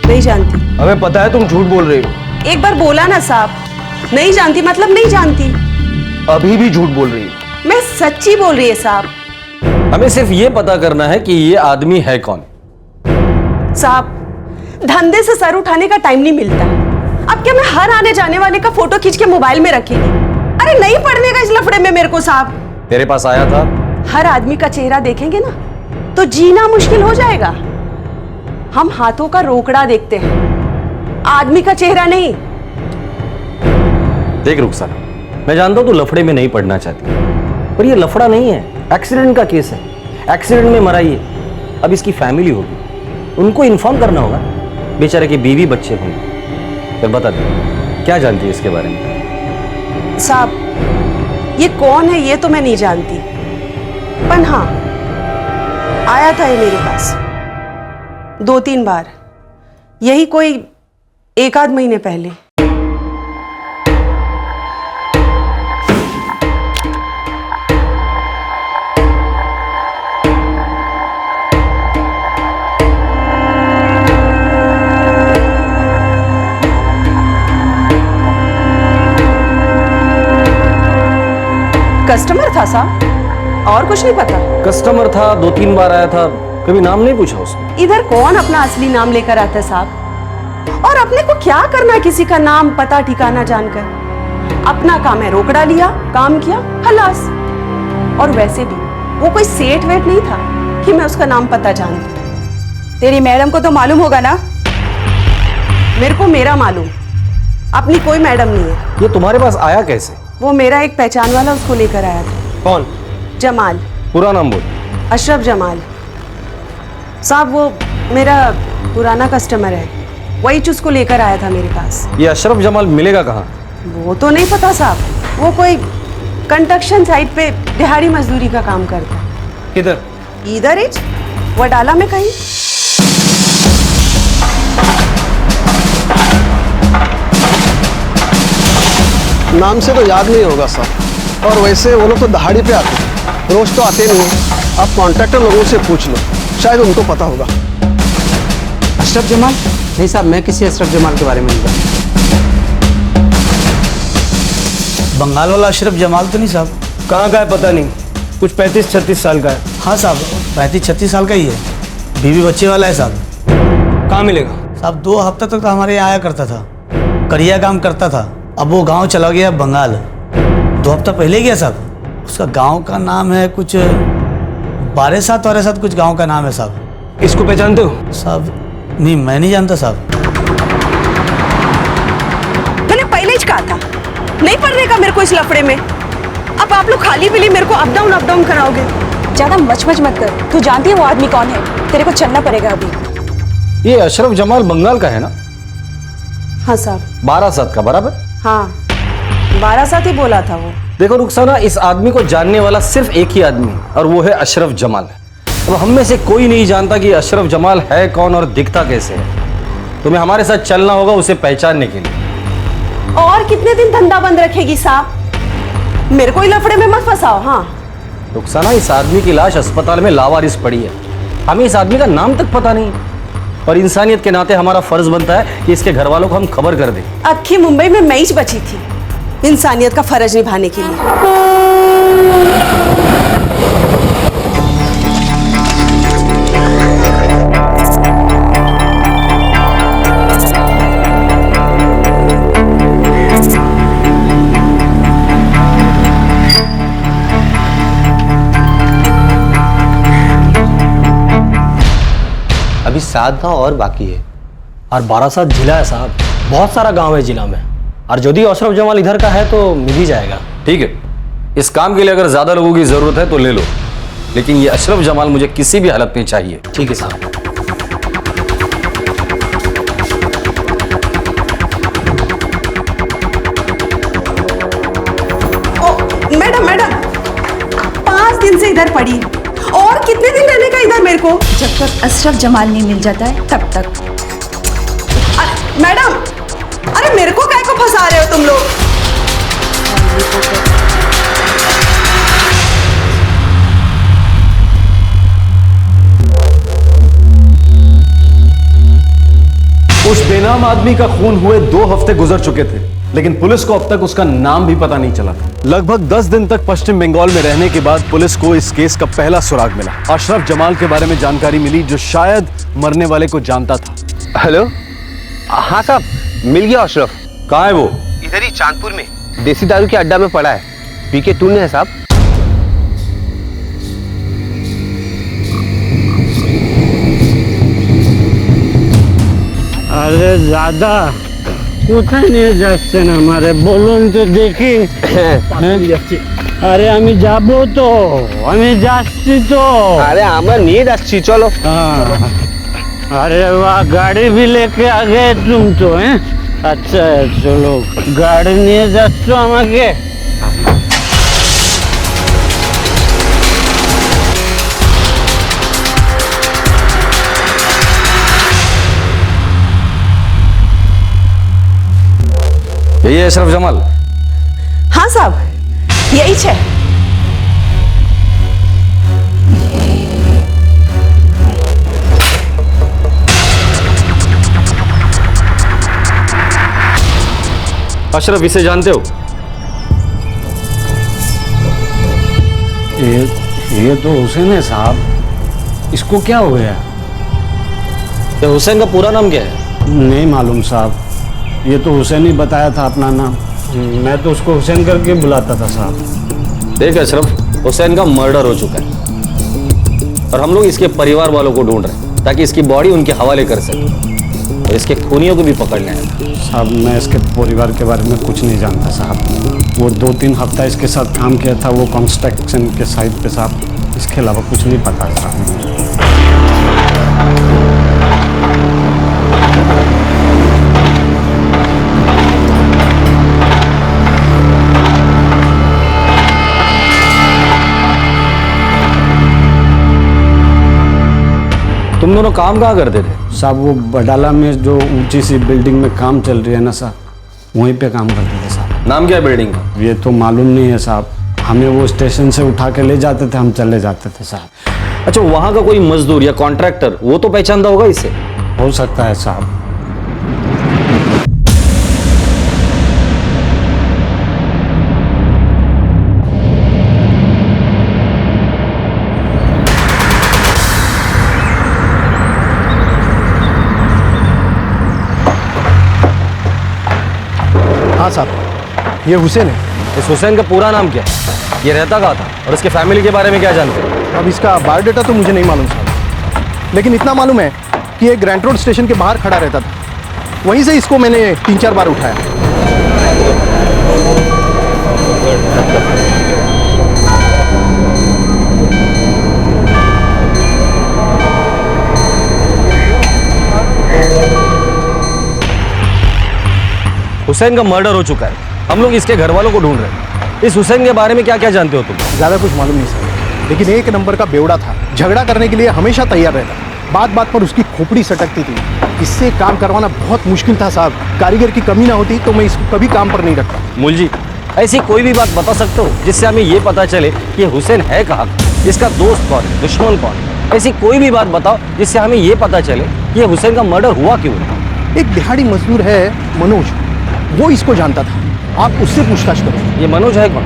S20: नहीं जानती।
S4: हमें पता है तुम झूठ बोल रही हो।
S20: एक बार बोला ना साहब, नहीं जानती मतलब नहीं जानती।
S7: अभी भी झूठ बोल रही हो।
S20: मैं सच्ची बोल रही है साहब।
S7: हमें सिर्फ ये पता करना है कि ये आदमी है कौन।
S20: साहब, धंधे से सर उठाने का टाइम नहीं मिलता। अब क्या मैं हर आने जाने वाले का फोटो खींच के मोबाइल में रखेगी? अरे नहीं पड़ने का इस लफड़े में मेरे को साहब।
S7: तेरे पास आया था?
S20: हर आदमी का चेहरा देखेंगे ना तो जीना मुश्किल हो जाएगा। हम हाथों का रोकड़ा देखते हैं, आदमी का चेहरा नहीं।
S7: देख रुखसाना, मैं जानता हूं तू लफड़े में नहीं पड़ना चाहती, पर ये लफड़ा नहीं है, एक्सीडेंट का केस है। एक्सीडेंट में मरा ये। अब इसकी फैमिली होगी, उनको इन्फॉर्म करना होगा। बेचारे के बीवी बच्चे होंगे। फिर बता दे, क्या जानती है इसके बारे में?
S20: साहब, ये कौन है ये तो मैं नहीं जानती, पर हाँ आया था ये मेरे पास 2-3 बार, यही कोई 1 आध महीने पहले। कस्टमर था साहब, और कुछ नहीं पता।
S7: कस्टमर था, 2-3 बार आया था, कभी नाम नहीं पूछा उसने।
S20: इधर कौन अपना असली नाम लेकर आता है साहब? और अपने को क्या करना किसी का नाम पता ठिकाना जानकर? अपना काम है, रोकड़ा लिया, काम किया, खलास। और वैसे भी वो कोई सेठ वेठ नहीं था कि मैं उसका नाम पता जानती।
S21: तेरी मैडम को तो मालूम होगा ना?
S20: मेरे को मेरा मालूम, अपनी कोई मैडम नहीं है।
S7: ये तुम्हारे पास आया कैसे?
S20: वो मेरा एक पहचान वाला उसको लेकर आया था।
S4: कौन?
S20: जमाल।
S7: पूरा नाम बोल।
S20: अशरफ जमाल साहब, वो मेरा पुराना कस्टमर है, वही उसको लेकर आया था मेरे पास।
S7: ये अशरफ जमाल मिलेगा कहाँ?
S20: वो तो नहीं पता साहब, वो कोई कंस्ट्रक्शन साइट पे दिहाड़ी मजदूरी का काम करता है।
S4: किधर?
S20: इधर ही वडाला में कहीं।
S3: नाम से तो याद नहीं होगा सर, और वैसे वो लोग तो दहाड़ी पे आते हैं, रोज तो आते नहीं हैं। आप कॉन्ट्रैक्टर लोगों से पूछ लो, शायद उनको पता होगा।
S17: अशरफ जमाल? नहीं साहब, मैं किसी अशरफ जमाल के बारे में नहीं जानता।
S18: बंगाल वाला अशरफ जमाल तो नहीं साहब?
S4: कहाँ का है पता नहीं, कुछ 35-36 साल का है।
S18: हाँ साहब, 35-36 साल का ही है, बीवी बच्चे वाला है साहब।
S4: कहाँ मिलेगा?
S18: साहब 2 हफ्ता तक तो हमारे यहाँ आया करता था, करिया काम करता था। अब वो गांव चला गया बंगाल, 2 हफ्ता पहले गया साहब। उसका गांव का नाम है कुछ बारेसात कुछ गांव का नाम है साहब।
S4: इसको पहचानते हो?
S18: साहब नहीं, मैं नहीं जानता साहब।
S20: मैंने पहले ही कहा था नहीं पढ़ने का मेरे को इस लफड़े में। अब आप लोग खाली पीली मेरे को अप डाउन कराओगे।
S21: ज्यादा मच मत कर, तू जानती है वो आदमी कौन है? तेरे को चलना पड़ेगा अभी।
S7: ये अशरफ जमाल बंगाल का है ना?
S20: हाँ साहब।
S7: बारासात का, बराबर?
S20: हाँ, 12 ही बोला था वो।
S7: देखो रुखसाना, इस आदमी को जानने वाला सिर्फ एक ही आदमी, और वो है अशरफ जमाल। अब हम में से कोई नहीं जानता कि अशरफ जमाल है कौन और दिखता कैसे है। तुम्हें हमारे साथ चलना होगा उसे पहचानने के लिए।
S20: और कितने दिन धंधा बंद रखेगी साहब? मेरे को लफड़े में मत फंसाओ। हाँ
S7: रुखसाना, इस आदमी की लाश अस्पताल में लावारिस पड़ी है, हमें इस आदमी का नाम तक पता नहीं, और इंसानियत के नाते हमारा फर्ज बनता है कि इसके घर वालों को हम खबर कर दें।
S20: अक्खी मुंबई में मैं ही बची थी इंसानियत का फर्ज निभाने के लिए।
S10: अभी 7 गांव और बाकी है।
S17: और 12 जिला है साहब, बहुत सारा गांव है जिला में। और यदि अशरफ जमाल इधर का है तो मिल ही जाएगा।
S7: ठीक है, इस काम के लिए अगर ज्यादा लोगों की जरूरत है तो ले लो, लेकिन ये अशरफ जमाल मुझे किसी भी हालत में चाहिए।
S17: ठीक है साहब।
S20: मैडम 5 दिन से इधर पड़ी, और कितने दिन रहने दिखेगा इधर मेरे को।
S21: जब तक अशरफ जमाल नहीं मिल जाता है तब तक।
S20: मैडम, अरे मेरे को काय को फंसा रहे हो तुम लोग?
S1: उस बेनाम आदमी का खून हुए 2 हफ्ते गुजर चुके थे, लेकिन पुलिस को अब तक उसका नाम भी पता नहीं चला था। लगभग 10 दिन तक पश्चिम बंगाल में रहने के बाद पुलिस को इस केस का पहला सुराग मिला। अशरफ जमाल के बारे में जानकारी मिली, जो शायद मरने वाले को जानता था।
S16: हेलो, हाँ साहब, मिल गया अशरफ।
S1: कहाँ है वो?
S16: इधर ही चांदपुर में देसी दारू के अड्डा में पड़ा है। पी के टूने है साहब।
S9: আরে দাদা, কোথায় নিয়ে যাচ্ছেন আমারে বলুন তো দেখি। আরে আমি যাব তো, আমি যাচ্ছি তো।
S16: আরে আমরা নিয়ে যাচ্ছি, চলো।
S9: अरे वाह, गाड़ी भी लेके आ गए तुम तो हैं। अच्छा चलो, गाड़ी নিয়ে যাচ্ছ আমাকে।
S7: यही है अशरफ जमाल?
S20: हाँ साहब, यही है।
S7: अशरफ, इसे जानते हो?
S9: ये तो हुसैन है साहब। इसको क्या हो गया?
S7: तो हुसैन का पूरा नाम क्या है?
S9: नहीं मालूम साहब, ये तो हुसैन ही बताया था अपना नाम। मैं तो उसको हुसैन करके बुलाता था साहब।
S7: देख अशरफ, हुसैन का मर्डर हो चुका है और हम लोग इसके परिवार वालों को ढूंढ रहे हैं ताकि इसकी बॉडी उनके हवाले कर सकें और इसके खूनियों को भी पकड़ने आए।
S9: साहब, मैं इसके परिवार के बारे में कुछ नहीं जानता साहब। वो 2-3 हफ्ता इसके साथ काम किया था, वो कंस्ट्रक्शन के साइट पे साहब। इसके अलावा कुछ नहीं पता साहब।
S7: तुम दोनों काम कहाँ करते थे?
S9: साहब, वो बडाला में जो ऊंची सी बिल्डिंग में काम चल रही है ना साहब, वहीं पे काम करते थे साहब।
S7: नाम क्या है बिल्डिंग का?
S9: ये तो मालूम नहीं है साहब। हमें वो स्टेशन से उठा के ले जाते थे, हम चले जाते थे साहब।
S7: अच्छा, वहां का कोई मजदूर या कॉन्ट्रैक्टर वो तो पहचानता होगा इसे?
S9: हो सकता है साहब।
S8: हाँ साहब, ये हुसैन है।
S7: इस हुसैन का पूरा नाम क्या है? ये रहता कहाँ था और इसके फैमिली के बारे में क्या जानते हैं?
S8: अब इसका बायोडाटा तो मुझे नहीं मालूम साहब, लेकिन इतना मालूम है कि ये ग्रैंड रोड स्टेशन के बाहर खड़ा रहता था। वहीं से इसको मैंने 3-4 बार उठाया।
S7: हुसैन का मर्डर हो चुका है, हम लोग इसके घर वालों को ढूंढ रहे हैं। इस हुसैन के बारे में क्या क्या जानते हो तुम?
S8: ज़्यादा कुछ मालूम नहीं सर, लेकिन एक नंबर का बेवड़ा था। झगड़ा करने के लिए हमेशा तैयार रहता। बात बात पर उसकी खोपड़ी सटकती थी। इससे काम करवाना बहुत मुश्किल था साहब। कारीगर की कमी ना होती तो मैं इसको कभी काम पर नहीं रखता।
S7: मूल जी, ऐसी कोई भी बात बता सकते हो जिससे हमें ये पता चले कि हुसैन है कहाँ, इसका दोस्त कौन है, दुश्मन कौन है? ऐसी कोई भी बात बताओ जिससे हमें ये पता चले कि हुसैन का मर्डर हुआ क्यों।
S8: एक दिहाड़ी मजदूर है मनोज, वो इसको जानता था। आप उससे पूछताछ करो।
S7: ये मनोज है कौन?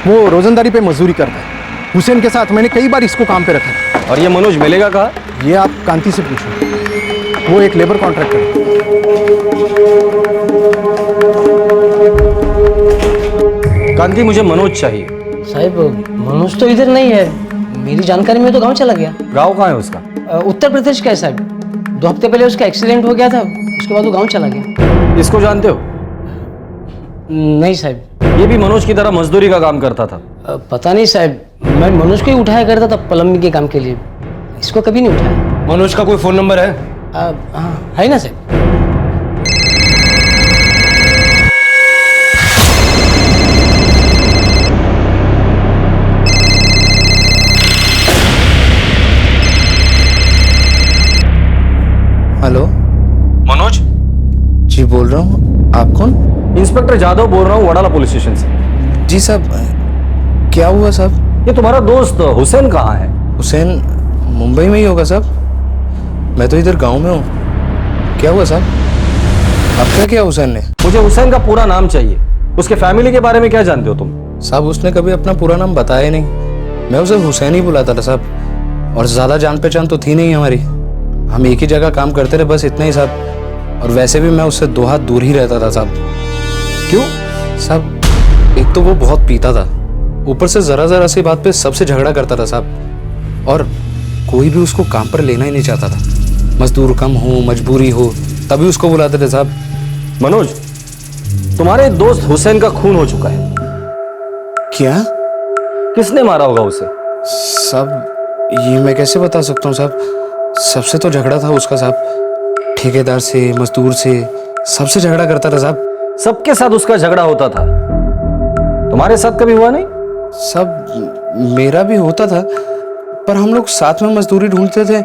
S8: वो रोजंदारी पे मजदूरी करता है। हुसैन के साथ मैंने कई बार इसको काम पे रखा है।
S7: और ये मनोज मिलेगा कहाँ?
S8: ये आप कांति से पूछो, वो एक लेबर कॉन्ट्रैक्टर है।
S7: कांति, मुझे मनोज चाहिए।
S17: साहब, मनोज तो इधर नहीं है। मेरी जानकारी में तो गांव चला गया।
S7: गांव कहाँ है उसका?
S17: उत्तर प्रदेश का है साहब। 2 हफ्ते पहले उसका एक्सीडेंट हो गया था, उसके बाद वो गांव चला गया।
S7: इसको जानते हो?
S17: नहीं साहब।
S7: ये भी मनोज की तरह मजदूरी का काम करता था?
S17: पता नहीं साहब, मैं मनोज को ही उठाया करता था प्लम्बिंग के काम के लिए। इसको कभी नहीं उठाया।
S4: मनोज का कोई फोन नंबर है?
S17: हाँ, है ना साहब।
S10: बोल रहा हूँ। आप कौन?
S7: इंस्पेक्टर जादव बोल रहा हूँ, वडाला पुलिस स्टेशन से।
S10: जी साहब, क्या हुआ साहब?
S7: ये तुम्हारा दोस्त हुसैन कहाँ है?
S10: हुसैन मुंबई में ही होगा साहब, मैं तो इधर गांव में हूँ। क्या हुआ साहब? अब क्या किया हुसैन ने?
S7: मुझे हुसैन का पूरा नाम चाहिए, उसके फैमिली के बारे में क्या जानते हो तुम?
S10: साहब उसने कभी अपना पूरा नाम बताया ही नहीं, मैं उसे हुसैन ही बुलाता था साहब, और ज्यादा जान पहचान तो थी नहीं हमारी, हम एक ही जगह काम करते रहे, बस इतना ही साहब। और वैसे भी मैं उससे 2 हाथ दूर ही रहता था साहब।
S7: क्यों?
S10: साहब एक तो वो बहुत पीता था, ऊपर से जरा जरा सी बात पे सबसे झगड़ा करता था साहब, और कोई भी उसको काम पर लेना ही नहीं चाहता था। मजदूर कम हो, मजबूरी हो, तभी उसको बुलाते थे साहब।
S7: मनोज, तुम्हारे दोस्त हुसैन का खून हो चुका है।
S10: क्या?
S7: किसने मारा होगा उसे?
S10: साहब ये मैं कैसे बता सकता हूँ साहब, सबसे तो झगड़ा था उसका साहब, ठेकेदार से, मजदूर से, सबसे झगड़ा करता था साहब।
S7: सबके साथ उसका झगड़ा होता था, तुम्हारे साथ कभी हुआ नहीं?
S10: सब मेरा भी होता था, पर हम लोग साथ में मजदूरी ढूंढते थे,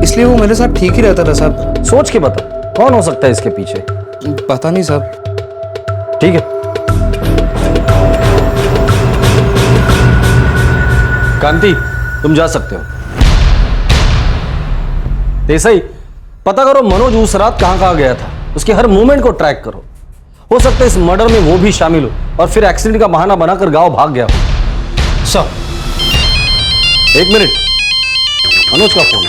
S10: इसलिए वो मेरे साथ ठीक ही रहता था साहब।
S7: सोच के बता, कौन हो सकता है इसके पीछे?
S10: पता नहीं साहब।
S7: ठीक है, कांति तुम जा सकते हो। देसाई, पता करो मनोज उस रात कहां कहां गया था, उसके हर मूवमेंट को ट्रैक करो। हो सकता है इस मर्डर में वो भी शामिल हो और फिर एक्सीडेंट का बहाना बनाकर गांव भाग गया हो।
S10: सर
S7: 1 मिनट, मनोज का फोन।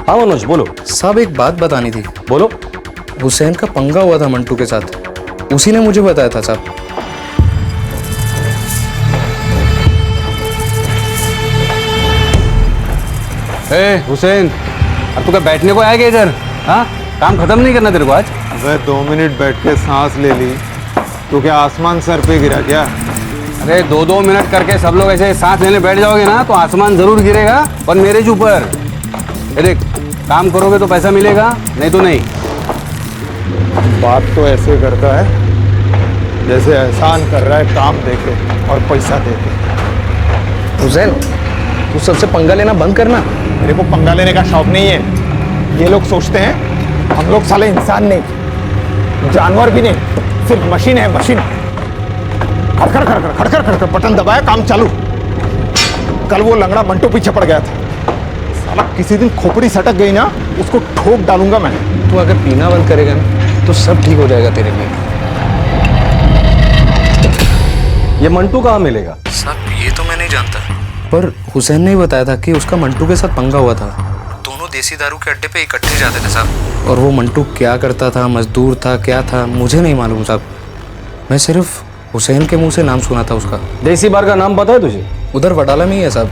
S7: हाँ मनोज बोलो।
S10: साहब एक बात बतानी थी।
S7: बोलो।
S10: हुसैन का पंगा हुआ था मंटू के साथ, उसी ने मुझे बताया था साहब।
S16: हुसैन, अब तू क्या बैठने को आएगा इधर? हाँ, काम खत्म नहीं करना तेरे को आज?
S11: अबे 2 मिनट बैठ के सांस ले ली तो क्या आसमान सर पे गिरा क्या?
S16: अरे 2-2 मिनट करके सब लोग ऐसे सांस लेने बैठ जाओगे ना तो आसमान जरूर गिरेगा, और मेरे ऊपर। देख, काम करोगे तो पैसा मिलेगा, नहीं तो नहीं।
S11: बात तो ऐसे करता है जैसे एहसान कर रहा है काम देके और पैसा देके।
S16: हुसैन, तू सबसे पंगा लेना बंद करना।
S11: मेरे को पंगा लेने का शौक नहीं है। ये लोग सोचते हैं हम लोग साले इंसान नहीं, जानवर भी नहीं, सिर्फ मशीन है, मशीन। खड़खड़ खड़खड़ खड़खड़ खड़खड़ बटन दबाया, काम चालू। कल वो लंगड़ा मंटू पीछे पड़ गया था, साला किसी दिन खोपड़ी सटक गई ना, उसको ठोक डालूंगा मैं।
S10: तू अगर पीना बंद करेगा ना तो सब ठीक हो जाएगा तेरे में।
S7: ये मंटू कहाँ मिलेगा?
S10: साहब ये तो मैं नहीं जानता, पर हुसैन ने ही बताया था कि उसका मंटू के साथ पंगा हुआ था। दोनों देसी दारू के अड्डे पे इकट्ठे जाते थे साहब, और वो मंटू क्या करता था, मजदूर था, क्या था, मुझे नहीं मालूम साहब। मैं सिर्फ हुसैन के मुंह से नाम सुना था उसका।
S7: देसी बार का नाम पता है तुझे?
S10: उधर वडाला में ही है साहब,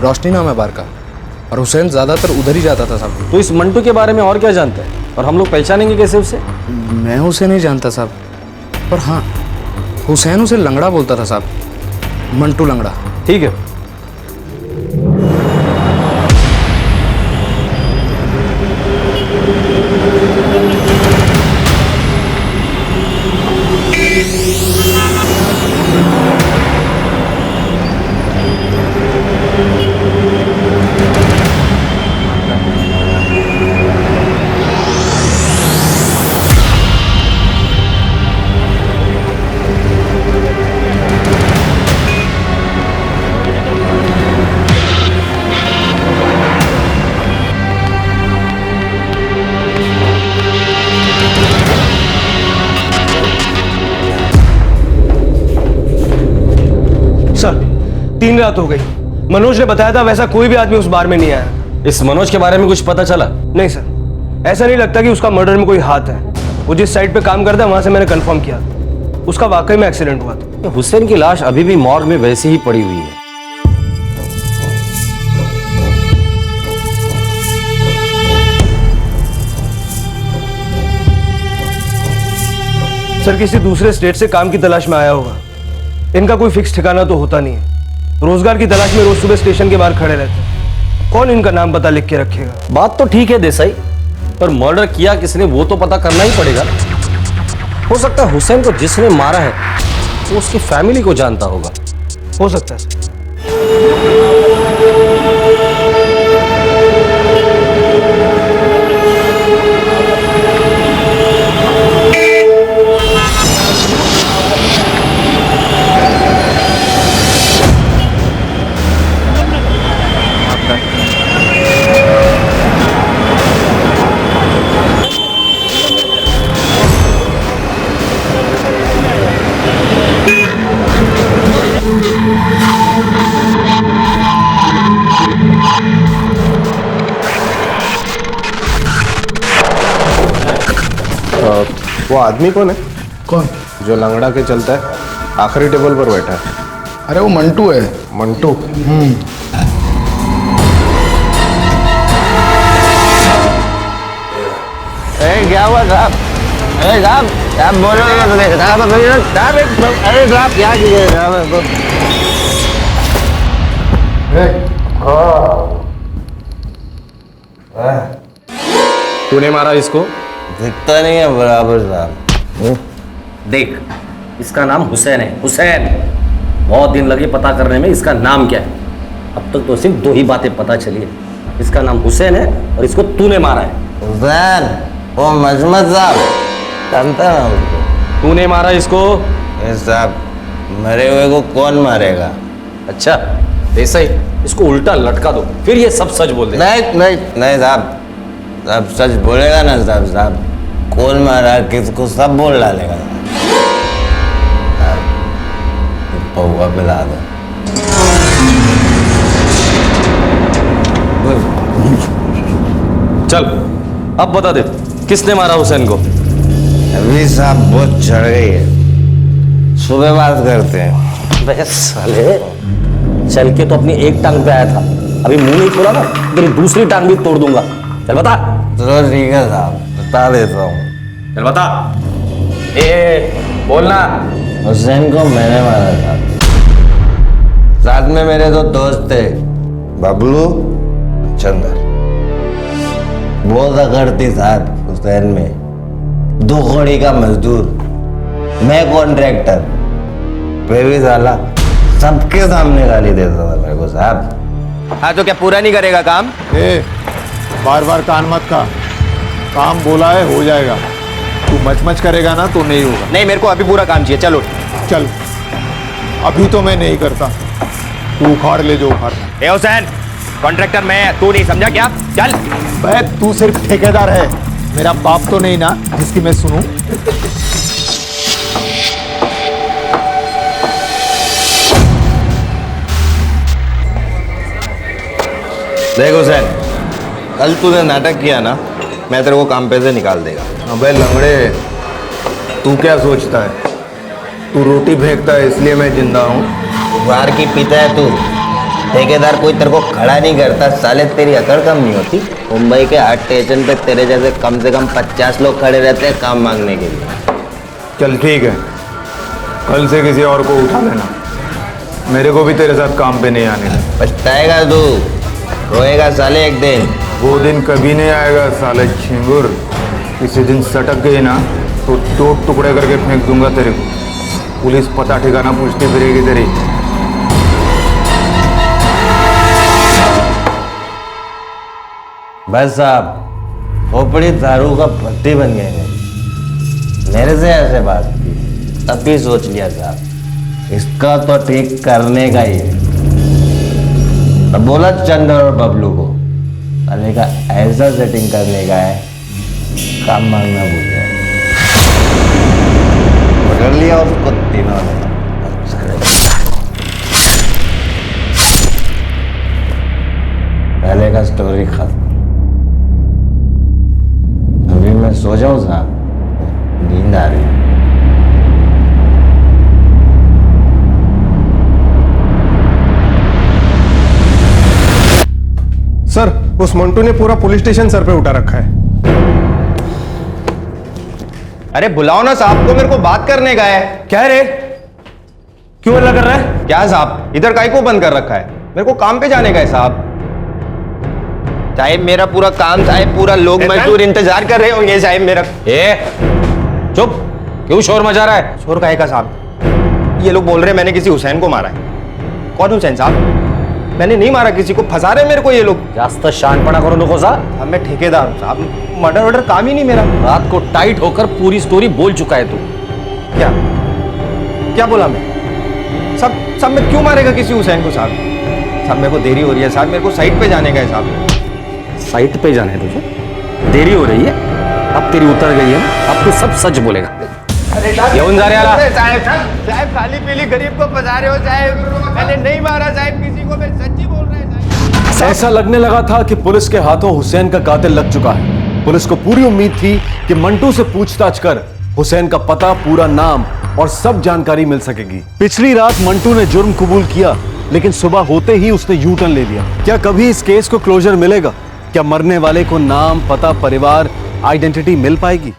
S10: रोशनी नाम है बार का, और हुसैन ज्यादातर उधर ही जाता था साहब।
S7: तो इस मंटू के बारे में और क्या जानता है, और हम लोग पहचानेंगे कैसे उसे?
S10: मैं उसे नहीं जानता साहब, पर हाँ हुसैन उसे लंगड़ा बोलता था साहब, मंटू लंगड़ा।
S7: ठीक है,
S4: सर 3 रात हो गई, मनोज ने बताया था वैसा कोई भी आदमी उस बार में नहीं आया।
S7: इस मनोज के बारे में कुछ पता चला?
S4: नहीं सर, ऐसा नहीं लगता कि उसका मर्डर में कोई हाथ है। वो जिस साइड पे काम करता है वहां से मैंने कंफर्म किया, उसका वाकई में एक्सीडेंट हुआ था।
S7: हुसैन की लाश अभी भी मॉर्ग में वैसी ही पड़ी हुई है।
S4: सर किसी दूसरे स्टेट से काम की तलाश में आया होगा, इनका कोई फिक्स ठिकाना तो होता नहीं है, रोजगार की तलाश में रोज सुबह स्टेशन के बाहर खड़े रहते हैं। कौन इनका नाम पता लिख के रखेगा?
S7: बात तो ठीक है देसाई, पर मर्डर किया किसने वो तो पता करना ही पड़ेगा। हो सकता है हुसैन को जिसने मारा है वो उसकी फैमिली को जानता होगा।
S4: हो सकता है सर।
S11: वो आदमी कौन है?
S2: कौन?
S11: जो लंगड़ा के चलता है, आखिरी टेबल पर बैठा है।
S2: अरे वो मंटू है।
S11: मंटू?
S2: क्या हुआ साहब? अरे साहब, साहब बोलोगे तो देखो साहब, अरे साहब क्या कीजिए साहब?
S7: तूने मारा इसको?
S2: दिखता नहीं है बराबर साहब।
S7: देख, इसका नाम हुसैन है, हुसैन। बहुत दिन लगे पता करने में इसका नाम क्या है। अब तक तो सिर्फ 2 ही बातें पता चली है। इसका नाम हुसैन है और इसको तूने मारा है।
S2: हुसैन, वो मजमत साहब जानता ना उसको।
S7: तूने मारा इसको?
S2: साहब, मरे हुए को कौन मारेगा?
S7: अच्छा, ऐसा ही इसको उल्टा लटका दो, फिर ये सब सच बोल दे।
S2: नहीं साहब, साहब सच बोलेगा ना साहब। साहब कौन मारा किसको सब बोल डालेगा। पौवा पिला दो।
S7: चल अब बता दे, किसने मारा हुसैन को?
S2: अभी साहब बहुत चढ़ गई है, सुबह बात करते हैं।
S7: बे साले, चल के तो अपनी एक टांग पे आया था, अभी मुंह नहीं खोला ना तेरी दूसरी टांग भी तोड़ दूंगा। चल बता।
S2: चलो ठीक है साहब, बता देता हूँ।
S7: चल बता। बोलना।
S2: हुसैन को मैंने मारा था। साथ में मेरे 2 दोस्त थे, बबलू, चंदर। बहुत अकड़ थी साहब हुसैन में। 2 कौड़ी का मजदूर, मैं कॉन्ट्रैक्टर। फिर भी साला सबके सामने गाली देता था मेरे को साहब।
S12: हाँ तो क्या पूरा नहीं करेगा काम?
S11: बार बार कान मत खा, काम बोला है हो जाएगा। तू मच करेगा ना तो नहीं होगा।
S12: नहीं, मेरे को अभी पूरा काम चाहिए। चलो
S11: चल, अभी तो मैं नहीं करता, तू उखाड़ ले जो उखाड़ना।
S12: ए हुसैन, कॉन्ट्रैक्टर मैं, तू नहीं समझा क्या? चल।
S11: भाई तू सिर्फ ठेकेदार है, मेरा बाप तो नहीं ना जिसकी मैं सुनूं।
S2: देख हुसैन, कल तूने नाटक किया ना, मैं तेरे को काम पे से निकाल देगा।
S11: अबे लंगड़े, तू क्या सोचता है? तू रोटी फेंकता है इसलिए मैं जिंदा हूँ?
S2: बाहर की पीता है तू। ठेकेदार कोई तेरे को खड़ा नहीं करता, साले तेरी अकड़ कम नहीं होती। मुंबई के 8 स्टेशन पे तेरे जैसे कम से कम 50 लोग खड़े रहते हैं काम मांगने के लिए।
S11: चल ठीक है, कल से किसी और को उठा लेना, मेरे को भी तेरे साथ काम पे नहीं आने देना।
S2: पछताएगा तू, रोएगा साले एक दिन।
S11: वो दिन कभी नहीं आएगा साले छिंगुर। किसी दिन सटक गई ना तो 2 टुकड़े करके फेंक दूंगा तेरे को। पुलिस पता ठिकाना पूछती फिरेगी तेरी।
S2: बस साहब, खोपड़ी दारू का पत्ती बन गए मेरे से ऐसे बात की, तब भी सोच लिया साहब इसका तो ठीक करने का ही है। तब बोला चंदर और बबलू को, साले का ऐसा सेटिंग करने का है, काम मांगना भूल जाए। पकड़ लिया उसको तीनों ने। पहले का स्टोरी खत्म। अभी मैं सो जाऊं साहब, नींद आ रही है।
S11: सर, उस मंटू ने पूरा पुलिस स्टेशन सर पे उठा रखा है।
S12: अरे बुलाओ ना साहब को, मेरे को बात करने का है।
S4: क्या रे, क्यों हल्ला कर रहा है?
S12: क्या साहब, इधर काहे को बंद कर रखा है? मेरे को काम पे जाने का है साहब। साहब मेरा पूरा काम, साहब पूरा लोग मजदूर इंतजार कर रहे होंगे साहब मेरा।
S7: चुप, क्यों शोर मचा रहा है?
S12: शोर काहे का साहब? ये लोग बोल रहे हैं मैंने किसी हुसैन को मारा है। कौन हुसैन साहब? मैंने नहीं मारा किसी को, फंसा रहे मेरे को ये लोग।
S7: जास्त शानपणा करो नको साहब।
S12: अब मैं ठेकेदार हूँ साहब, मर्डर वर्डर काम ही नहीं मेरा।
S7: रात को टाइट होकर पूरी स्टोरी बोल चुका है तू।
S12: क्या क्या बोला मैं? सब में क्यों मारेगा किसी हुसैन को साहब? साहब मेरे को देरी हो रही है साहब, मेरे को साइट पे जाने का है साहब।
S7: साइट पे जाने तुझे देरी हो रही है? अब तेरी उतर गई है, अब तू सब सच बोलेगा। येऊन जा रे आला।
S12: साहब खाली पीली गरीब को फंसा रहे हो साहब। मैंने नहीं मारा साहब किसी को, मैं सच्ची बोल रहा है साहब।
S1: ऐसा लगने लगा था कि पुलिस के हाथों हुसैन का कातिल लग चुका है। पुलिस को पूरी उम्मीद थी कि मंटू से पूछताछ कर हुसैन का पता, पूरा नाम और सब जानकारी मिल सकेगी। पिछली रात मंटू ने जुर्म कबूल किया, लेकिन सुबह होते ही उसने यू टर्न ले लिया। क्या कभी इस केस को क्लोजर मिलेगा? क्या मरने वाले को नाम, पता, परिवार, आइडेंटिटी मिल पाएगी?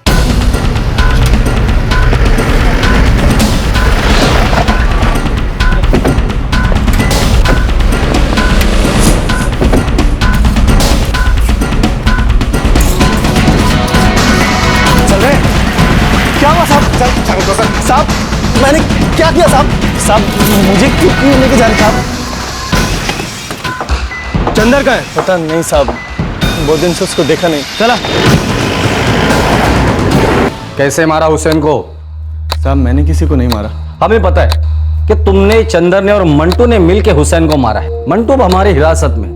S3: क्या हुआ साहब? साहब मैंने क्या किया साहब? साहब मुझे क्यों लेके जा रहे साहब?
S4: चंदर का है?
S3: पता नहीं साहब, बहुत दिन से उसको देखा नहीं।
S4: चला।
S7: कैसे मारा हुसैन को?
S3: साहब मैंने किसी को नहीं मारा।
S7: हमें पता है कि तुमने, चंदर ने और मंटू ने मिलके हुसैन को मारा है। मंटू अब हमारी हिरासत में,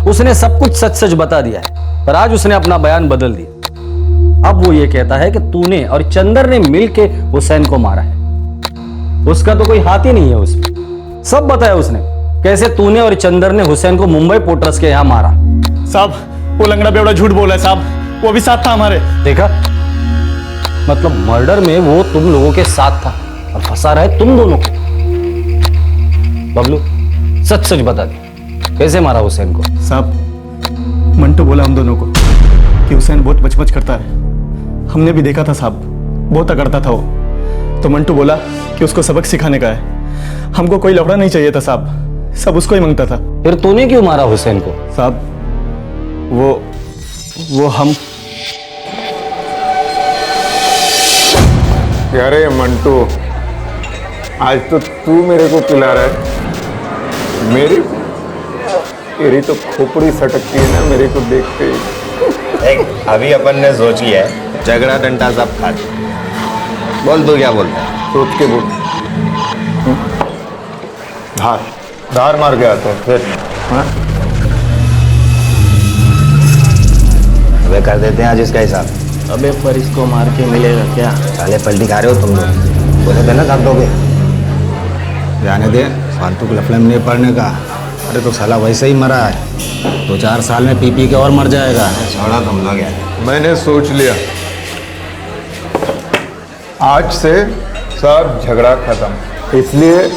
S7: उसने सब कुछ सच सच बता दिया है, पर आज उसने अपना बयान बदल दिया। अब वो ये कहता है कि तूने और चंदर ने मिलके हुसैन को मारा है। उसका तो कोई हाथ ही नहीं है उसमें। सब बताया उसने, कैसे तूने और चंदर ने हुसैन को मुंबई पोर्टर्स के यहां मारा।
S3: साहब वो लंगड़ा बेवड़ा झूठ बोला है साहब, वो भी साथ था हमारे।
S7: देखा, मतलब मर्डर में वो तुम लोगों के साथ था और फंसा रहा है तुम दोनों को। बबलू सच सच बता दे, कैसे मारा हुसैन को?
S3: साहब मंटू बोला हम दोनों को कि हुसैन बहुत बचपच करता है। हमने भी देखा था साहब, बहुत अकड़ता था वो। तो मंटू बोला कि उसको सबक सिखाने का है। हमको कोई लफड़ा नहीं चाहिए था साहब, सब उसको ही मांगता था।
S7: फिर तूने क्यों मारा हुसैन को?
S3: साहब वो हम
S11: अरे मंटू, आज तो तू मेरे को पिला रहा है। मेरी तो खोपड़ी सटकती है ना मेरे को देखते ही।
S12: अभी अपन ने सोची है, झगड़ा डंडा सब खा। बोल तू क्या बोलता है?
S11: सोच के बोल। धार मार के आता है फिर।
S12: अबे कर देते हैं आज इसका हिसाब।
S10: अबे पर इसको मार के मिलेगा क्या?
S12: साले पलटी खा रहे हो तुम लोग। बोले थे ना सब दोगे।
S13: जाने दे, फालतू के लफड़े में नहीं पड़ने का। अरे तो साला वैसे ही मरा है, 2-4 साल में पी के और मर जाएगा।
S12: छोड़ा तुम लोग यार।
S11: मैंने सोच लिया, आज से सब झगड़ा खत्म। इसलिए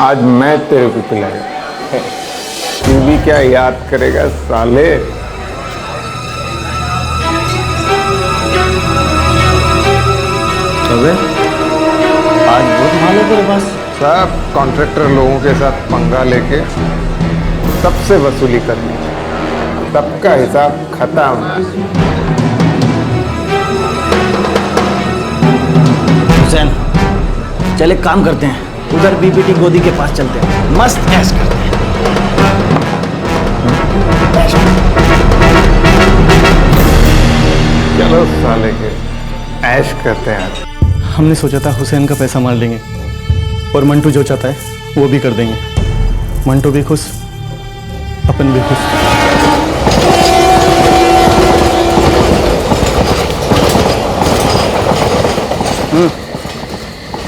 S11: आज मैं तेरे को पिलाया। तू भी क्या याद करेगा साले?
S13: अबे आज बहुत माल है तेरे पास।
S11: सब कॉन्ट्रैक्टर लोगों के साथ पंगा लेके सबसे वसूली करनी, सबका हिसाब खत्म।
S18: हुसैन चल एक काम करते हैं, उधर बीपीटी गोदी के पास चलते हैं, मस्त ऐश करते हैं।
S11: चलो साले के ऐश करते हैं।
S3: हमने सोचा था हुसैन का पैसा मार लेंगे और मंटू जो चाहता है वो भी कर देंगे। मंटू भी खुश, अपन भी खुश।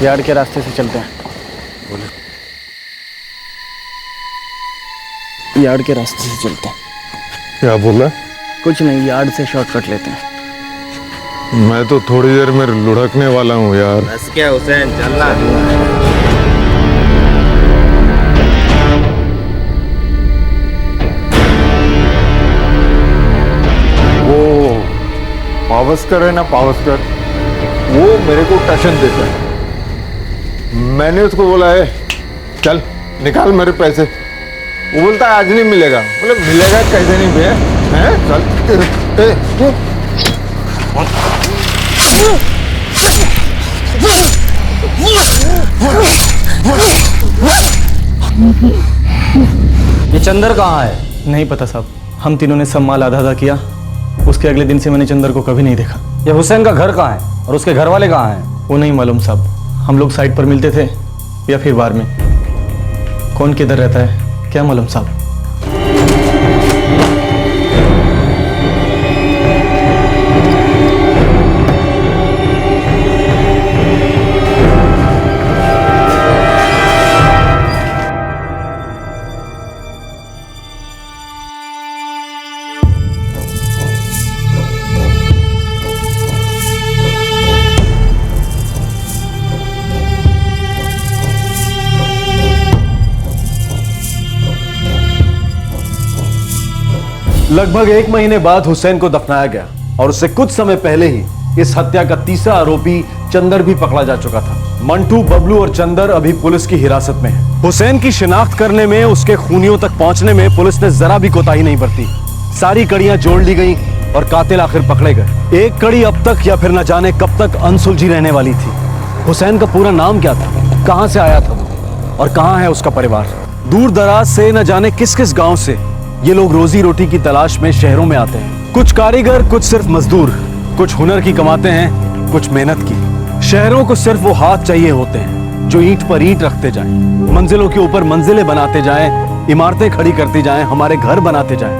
S3: यार्ड के रास्ते से चलते हैं। यार्ड के रास्ते से चलते हैं।
S11: क्या बोला?
S3: कुछ नहीं, यार्ड से शॉर्टकट लेते हैं।
S11: मैं तो थोड़ी देर में लुढ़कने वाला हूँ यार।
S12: बस क्या हुसैन, चलना।
S11: वो पावस्कर है ना, पावस्कर, वो मेरे को टशन देता है। मैंने उसको बोला है चल निकाल मेरे पैसे। वो बोलता है आज नहीं मिलेगा। बोले मिलेगा कैसे नहीं भैया? हैं चल।
S7: ये चंदर कहाँ है?
S3: नहीं पता साहब, हम तीनों ने सब माल आधा आधा किया। उसके अगले दिन से मैंने चंदर को कभी नहीं देखा।
S7: ये हुसैन का घर कहाँ है और उसके घर वाले कहाँ हैं?
S3: वो नहीं मालूम साहब। हम लोग साइड पर मिलते थे या फिर बार में। कौन किधर रहता है क्या मालूम साहब।
S1: लगभग 1 महीने बाद हुसैन को दफनाया गया और उससे कुछ समय पहले ही इस हत्या का तीसरा आरोपी चंदर भी पकड़ा जा चुका था। मंटू, बबलू और चंदर अभी पुलिस की हिरासत में है। हुसैन की शिनाख्त करने में, उसके खूनियों तक पहुंचने में पुलिस ने जरा भी कोताही नहीं बरती। सारी कड़ियां जोड़ ली गई और कातिल आखिर पकड़े गए। एक कड़ी अब तक या फिर न जाने कब तक अनसुलझी रहने वाली थी। हुसैन का पूरा नाम क्या था, कहां से आया था वो और कहां है उसका परिवार? दूर दराज से न जाने किस किस गांव से ये लोग रोजी रोटी की तलाश में शहरों में आते हैं। कुछ कारीगर, कुछ सिर्फ मजदूर, कुछ हुनर की कमाते हैं, कुछ मेहनत की। शहरों को सिर्फ वो हाथ चाहिए होते हैं जो ईंट पर ईंट रखते जाएं, मंजिलों के ऊपर मंजिलें बनाते जाएं, इमारतें खड़ी करती जाएं, हमारे घर बनाते जाएं,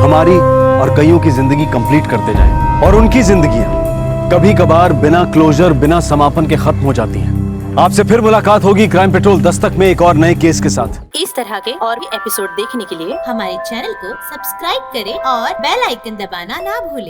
S1: हमारी और कईयों की जिंदगी कंप्लीट करते जाएं। और उनकी जिंदगियां कभी कभार बिना क्लोजर, बिना समापन के खत्म हो जाती हैं। आपसे फिर मुलाकात होगी क्राइम पेट्रोल दस्तक में एक और नए केस के साथ।
S6: इस तरह के और भी एपिसोड देखने के लिए हमारे चैनल को सब्सक्राइब करें और बेल आइकन दबाना ना भूलें।